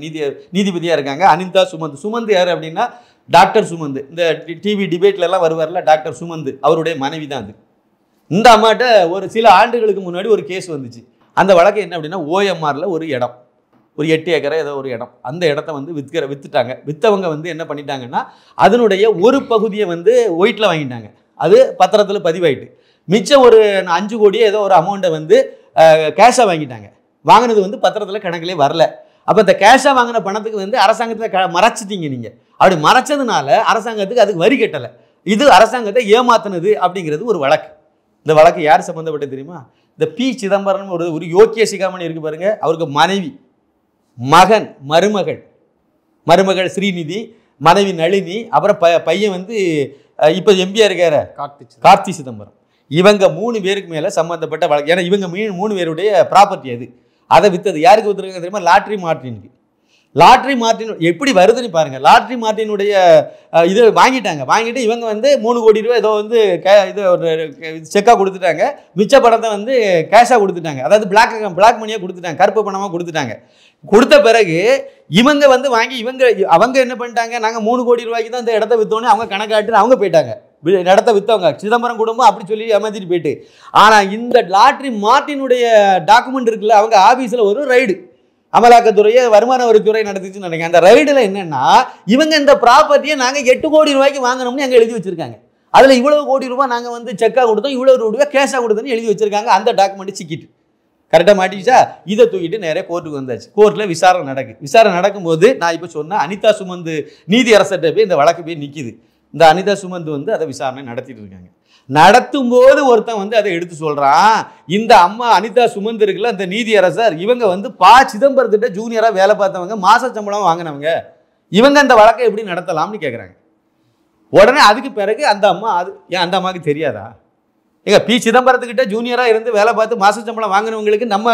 நீதிபதியாக இருக்காங்க. அனிதா சுமந்து யார் அப்படின்னா டாக்டர் சுமந்து, இந்த டிவி டிபேட்லலாம் வருவார்ல டாக்டர் சுமந்து, அவருடைய மனைவி தான் அது. இந்த அம்மாட்ட ஒரு சில ஆண்டுகளுக்கு முன்னாடி ஒரு கேஸ் வந்துச்சு. அந்த வழக்கு என்ன அப்படின்னா, ஓஎம்ஆரில் ஒரு இடம், ஒரு 8 ஏக்கரை ஏதோ ஒரு இடம், அந்த இடத்த வந்து விற்றுட்டாங்க. விற்றவங்க வந்து என்ன பண்ணிட்டாங்கன்னா, அதனுடைய ஒரு பகுதியை வந்து ஒயிட்டில் வாங்கிட்டாங்க. அது பத்திரத்தில் பதிவாயிட்டு, மிச்சம் ஒரு 5 கோடியே ஏதோ ஒரு அமௌண்ட்டை வந்து கேஷாக வாங்கிட்டாங்க. வாங்கினது வந்து பத்திரத்தில் கணக்கிலே வரல. அப்போ இந்த கேஷாக வாங்கின பணத்துக்கு வந்து அரசாங்கத்தில் மறைச்சிட்டீங்க நீங்கள். அப்படி மறைச்சதுனால அரசாங்கத்துக்கு அதுக்கு வரி கட்டலை. இது அரசாங்கத்தை ஏமாத்தினது அப்படிங்கிறது ஒரு வழக்கு. இந்த வழக்கு யார் சம்மந்தப்பட்டது தெரியுமா? இந்த பி. சிதம்பரம் ஒரு யோக்கிய சிகாமணி இருக்கு பாருங்க, அவருக்கு மனைவி, மகன், மருமகள் ஸ்ரீநிதி, மனைவி நளினி, அப்புறம் பையன் வந்து இப்போ எம்பியா இருக்கார கார்த்தி சிதம்பரம். இவங்க 3 பேருக்கு மேலே சம்மந்தப்பட்ட வழக்கு. ஏன்னா இவங்க 3 பேருடைய ப்ராப்பர்ட்டி அது. அதை விற்றது யாருக்கு விற்றுருக்காங்க தெரியுமா? லாட்ரி மார்ட்டினுக்கு. லாட்ரி மார்ட்டின் எப்படி வருதுன்னு பாருங்க. லாட்ரி மார்ட்டினுடைய இது வாங்கிட்டு இவங்க வந்து 3 கோடி ரூபாய் ஏதோ வந்து இது ஒரு செக்காக கொடுத்துட்டாங்க. மிச்ச பணத்தை வந்து கேஷாக கொடுத்துட்டாங்க. அதாவது பிளாக் மணியாக கொடுத்துட்டாங்க, கருப்பு பணமாக கொடுத்துட்டாங்க. கொடுத்த பிறகு இவங்க வந்து வாங்கி அவங்க என்ன பண்ணிட்டாங்க, நாங்கள் 3 கோடி ரூபாய்க்கு தான் இந்த இடத்த விற்றோன்னு அவங்க கணக்காட்டு அவங்க போயிட்டாங்க. இடத்த விற்றவங்க சிதம்பரம் குடும்பம் அப்படி சொல்லி ஏமாத்திட்டு போயிட்டு. ஆனால் இந்த லாட்ரி மார்ட்டினுடைய டாக்குமெண்ட் இருக்குல்ல, அவங்க ஆஃபீஸில் ஒரு ரைடு, அமலாக்கத்துறையை வருமான வரித்துறை நடத்திச்சுன்னு நினைக்கிறேன். அந்த ரைடில் என்னன்னா இவங்க இந்த ப்ராப்பர்ட்டியை நாங்கள் 8 கோடி ரூபாய்க்கு வாங்கினோம்னு அங்கே எழுதி வச்சிருக்காங்க. அதில் இவ்வளவு கோடி ரூபாய் நாங்கள் வந்து செக்காக கொடுத்தோம், இவ்வளவு ரூபாய் கேஷாக கொடுத்தோன்னு எழுதி வச்சிருக்காங்க. அந்த டாக்குமெண்ட் சிக்கிட்டு கரெக்டாக மாட்டிச்சா இதை தூக்கிட்டு நேரே கோர்ட்டுக்கு வந்தாச்சு. கோர்ட்டில் விசாரணை நடக்கும்போது நான் இப்போ சொன்னேன் அனிதா சுமந்து நீதி அரசர்கிட்ட போய் இந்த வழக்கு போய் நிற்கிது. இந்த அனிதா சுமந்து வந்து அதை விசாரணை நடத்திட்டு இருக்காங்க. நடத்தும் போது ஒருத்தன் வந்து அதை எடுத்து சொல்றான், இந்த அம்மா அனிதா சுமந்து இருக்குல்ல அந்த நீதி அரசர், இவங்க வந்து சிதம்பரத்திட்ட ஜூனியரா வேலை பார்த்தவங்க, மாச சம்பளம் வாங்கினவங்க, இவங்க அந்த வழக்கை எப்படி நடத்தலாம்னு கேட்குறாங்க. உடனே அதுக்கு பிறகு அந்த அம்மா ஏன் அந்த அம்மாவுக்கு தெரியாதா? சிதம்பரத்துக்கிட்ட ஜூனியரா இருந்து வேலை பார்த்து மாச சம்பளம் வாங்கினவங்களுக்கு நம்ம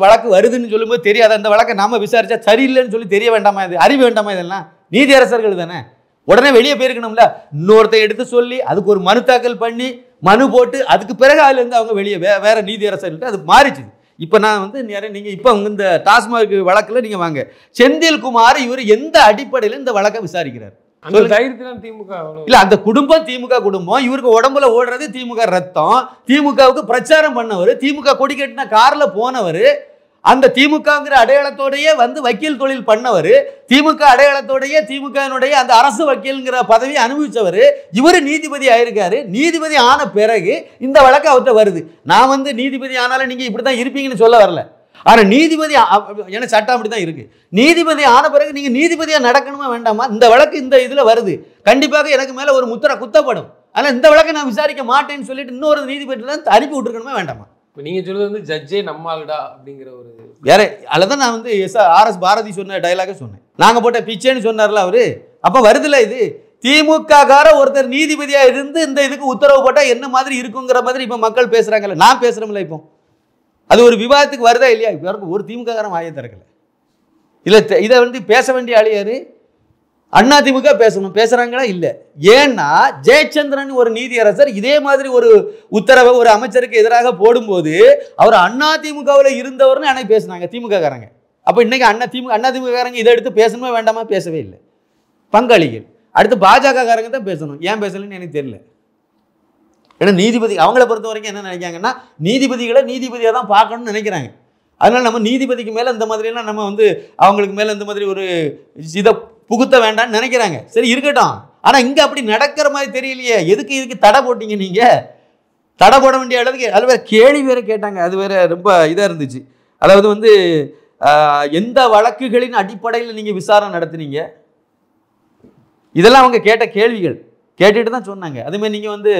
வழக்கு வருதுன்னு சொல்லும்போது தெரியாதா? அந்த வழக்கை நாம விசாரிச்சா சரியில்லைன்னு சொல்லி தெரிய வேண்டாமா? இது அறிவு வேண்டாமா? இதெல்லாம் நீதி அரசர்கள் தானே. உடனே வெளியே போயிருக்கணும்ல. இன்னொருத்த எடுத்து சொல்லி அதுக்கு ஒரு மனு தாக்கல் பண்ணி மனு போட்டு அதுக்கு பிறகு அதுலேருந்து அவங்க வெளியே வேற நீதி அரசர்கள்ட்ட அது மாறிச்சு. இப்போ நான் வந்து நீங்கள் இப்போ இந்த டாஸ்மாக் வழக்கில் நீங்கள் வாங்க, செந்தில்குமார் இவர் எந்த அடிப்படையில் இந்த வழக்கை விசாரிக்கிறார்? திமுக இல்ல, அந்த குடும்பம் திமுக குடும்பம், இவருக்கு உடம்புல ஓடுறது திமுக ரத்தம், திமுகவுக்கு பிரச்சாரம் பண்ணவர், திமுக கொடி கட்டின கார்ல போனவர், அந்த திமுகங்கிற அடையாளத்தோடையே வந்து வக்கீல் தொழில் பண்ணவர், திமுக அடையாளத்தோடையே திமுகனுடைய அந்த அரசு வக்கீல்ங்கிற பதவியை அனுபவிச்சவர், இவர் நீதிபதி ஆயிருக்காரு. நீதிபதி ஆன பிறகு இந்த வழக்கு அவர்கிட்ட வருது. நான் வந்து நீதிபதி ஆனாலும் நீங்க இப்படிதான் இருப்பீங்கன்னு சொல்ல வரல. ஆனா நீதிபதி ஏன்னா சட்டம் அப்படிதான் இருக்கு. நீதிபதி ஆன பிறகு நீங்க நீதிபதியா நடக்கணுமா வேண்டாமா? இந்த வழக்கு இந்த இதுல வருது, கண்டிப்பாக எனக்கு மேல ஒரு முத்திரை குத்தப்படும். ஆனா இந்த வழக்கை நான் விசாரிக்க மாட்டேன்னு சொல்லிட்டு இன்னொரு நீதிபதி அனுப்பி விட்டுருக்கணுமா வேண்டாமா? நீங்க சொல்றது வந்து ஜட்ஜே நம்மாளுடா அப்படிங்கிற ஒரு வேற அதுதான் நான் வந்து RS பாரதி சொன்ன டைலாக சொன்னேன். நாங்க போட்ட பிச்சைன்னு சொன்னார்ல அவரு. அப்ப வருதுல இது திமுக கார ஒருத்தர் நீதிபதியா இருந்து இந்த இதுக்கு உத்தரவு போட்டா என்ன மாதிரி இருக்குங்கிற மாதிரி இப்ப மக்கள் பேசுறாங்கல்ல, நான் பேசுறேன்ல. இப்போ அது ஒரு விவாதத்துக்கு வருதா இல்லையா? இப்போ ஒரு திமுக காரன் வாயை திறக்கல. இல்ல இதை வந்து பேச வேண்டிய ஆளியாரு அண்ணா திமுக பேசணும், பேசுறாங்களா? இல்ல. ஏன்னா ஜெயச்சந்திரன் ஒரு நீதியரசர் இதே மாதிரி ஒரு உத்தரவை ஒரு அமைச்சருக்கு எதிராக போடும்போது அவர் அண்ணா திமுகவில் இருந்தவர்னு அன்னைக்கு பேசினாங்க திமுக காரங்க. அப்ப இன்னைக்கு அண்ணா திமுக காரங்க இதை எடுத்து பேசணுமா வேண்டாமா? பேசவே இல்லை. பங்காளிகள் அடுத்து பாஜக காரங்க தான் பேசணும். ஏன் பேசலன்னு எனக்கு தெரியல. ஏன்னா நீதிபதி அவங்கள பொறுத்த வரைக்கும் என்ன நினைக்காங்கன்னா நீதிபதிகளை நீதிபதியாக தான் பார்க்கணும்னு நினைக்கிறாங்க. அதனால நம்ம நீதிபதிக்கு மேலே இந்த மாதிரிலாம் நம்ம வந்து அவங்களுக்கு மேலே இந்த மாதிரி ஒரு இதை புகுத்த வேண்டாம்னு நினைக்கிறாங்க. சரி இருக்கட்டும். ஆனால் இங்கே அப்படி நடக்கிற மாதிரி தெரியலையே. இதுக்கு தடை போட்டீங்க? நீங்கள் தடை போட வேண்டிய அளவுக்கு அது வேறு கேள்வி வேறு கேட்டாங்க. அது வேறு ரொம்ப இதாக இருந்துச்சு. அதாவது வந்து எந்த வழக்குகளின் அடிப்படையில் நீங்கள் விசாரணை நடத்துனீங்க? இதெல்லாம் அவங்க கேட்ட கேள்விகள் கேட்டுட்டு தான் சொன்னாங்க. அதுமாதிரி நீங்கள் வந்து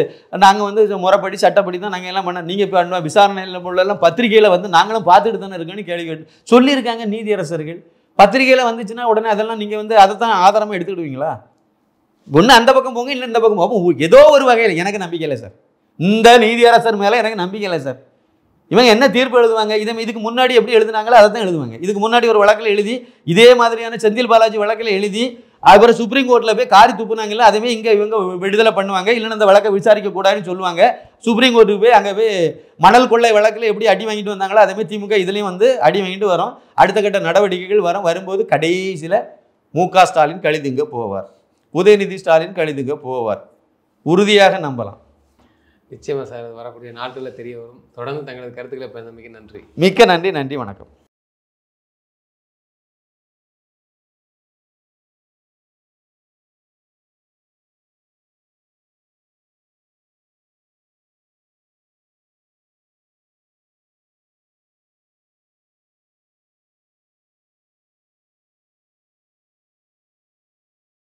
நாங்கள் வந்து முறைப்படி சட்டப்படி தான் நாங்கள் எல்லாம் பண்ண, நீங்கள் இப்போ விசாரணையில் உள்ளெல்லாம் பத்திரிகையில் வந்து நாங்களும் பார்த்துட்டு தானே இருக்கோன்னு கேள்வி கேட்டு சொல்லியிருக்காங்க நீதியரசர்கள். பத்திரிகையில் வந்துச்சுன்னா உடனே அதெல்லாம் நீங்கள் வந்து அதை தான் ஆதாரமாக எடுத்துக்கிடுவீங்களா? ஒன்று அந்த பக்கம் போங்க, இல்லை இந்த பக்கம் போகும். ஏதோ ஒரு வகையில் எனக்கு நம்பிக்கை இல்லை சார். இந்த நீதியரசர் மேலே எனக்கு நம்பிக்கை இல்லை சார். இவங்க என்ன தீர்ப்பு எழுதுவாங்க? இதுக்கு முன்னாடி எப்படி எழுதுனாங்களோ அதை தான் எழுதுவாங்க. இதுக்கு முன்னாடி ஒரு வழக்கில் எழுதி இதே மாதிரியான செந்தில் பாலாஜி வழக்கில் எழுதி அப்புறம் சுப்ரீம் கோர்ட்டில் போய் காரி துப்புனாங்கல்ல, அதுவே இங்கே இவங்க விடுதலை பண்ணுவாங்க. இல்லைன்னா அந்த வழக்கை விசாரிக்க கூடாதுன்னு சொல்லுவாங்க. சுப்ரீம் கோர்ட்டுக்கு போய் அங்கே போய் மணல் கொள்ளை வழக்கில் எப்படி அடி வாங்கிட்டு வந்தாங்களோ அதேமாதிரி திமுக இதுலேயும் வந்து அடி வாங்கிட்டு வரும். அடுத்த கட்ட நடவடிக்கைகள் வரும்போது கடைசியில் மு.க. ஸ்டாலின் கழிதுங்க போவார், உதயநிதி ஸ்டாலின் கழிதுங்க போவார். உறுதியாக நம்பலாம். நிச்சயமா சார். வரக்கூடிய நாட்களில் தெரிய வரும். தொடர்ந்து தங்களது கருத்துக்களை பேசுனதுக்கு நன்றி. மிக்க நன்றி. நன்றி, வணக்கம்.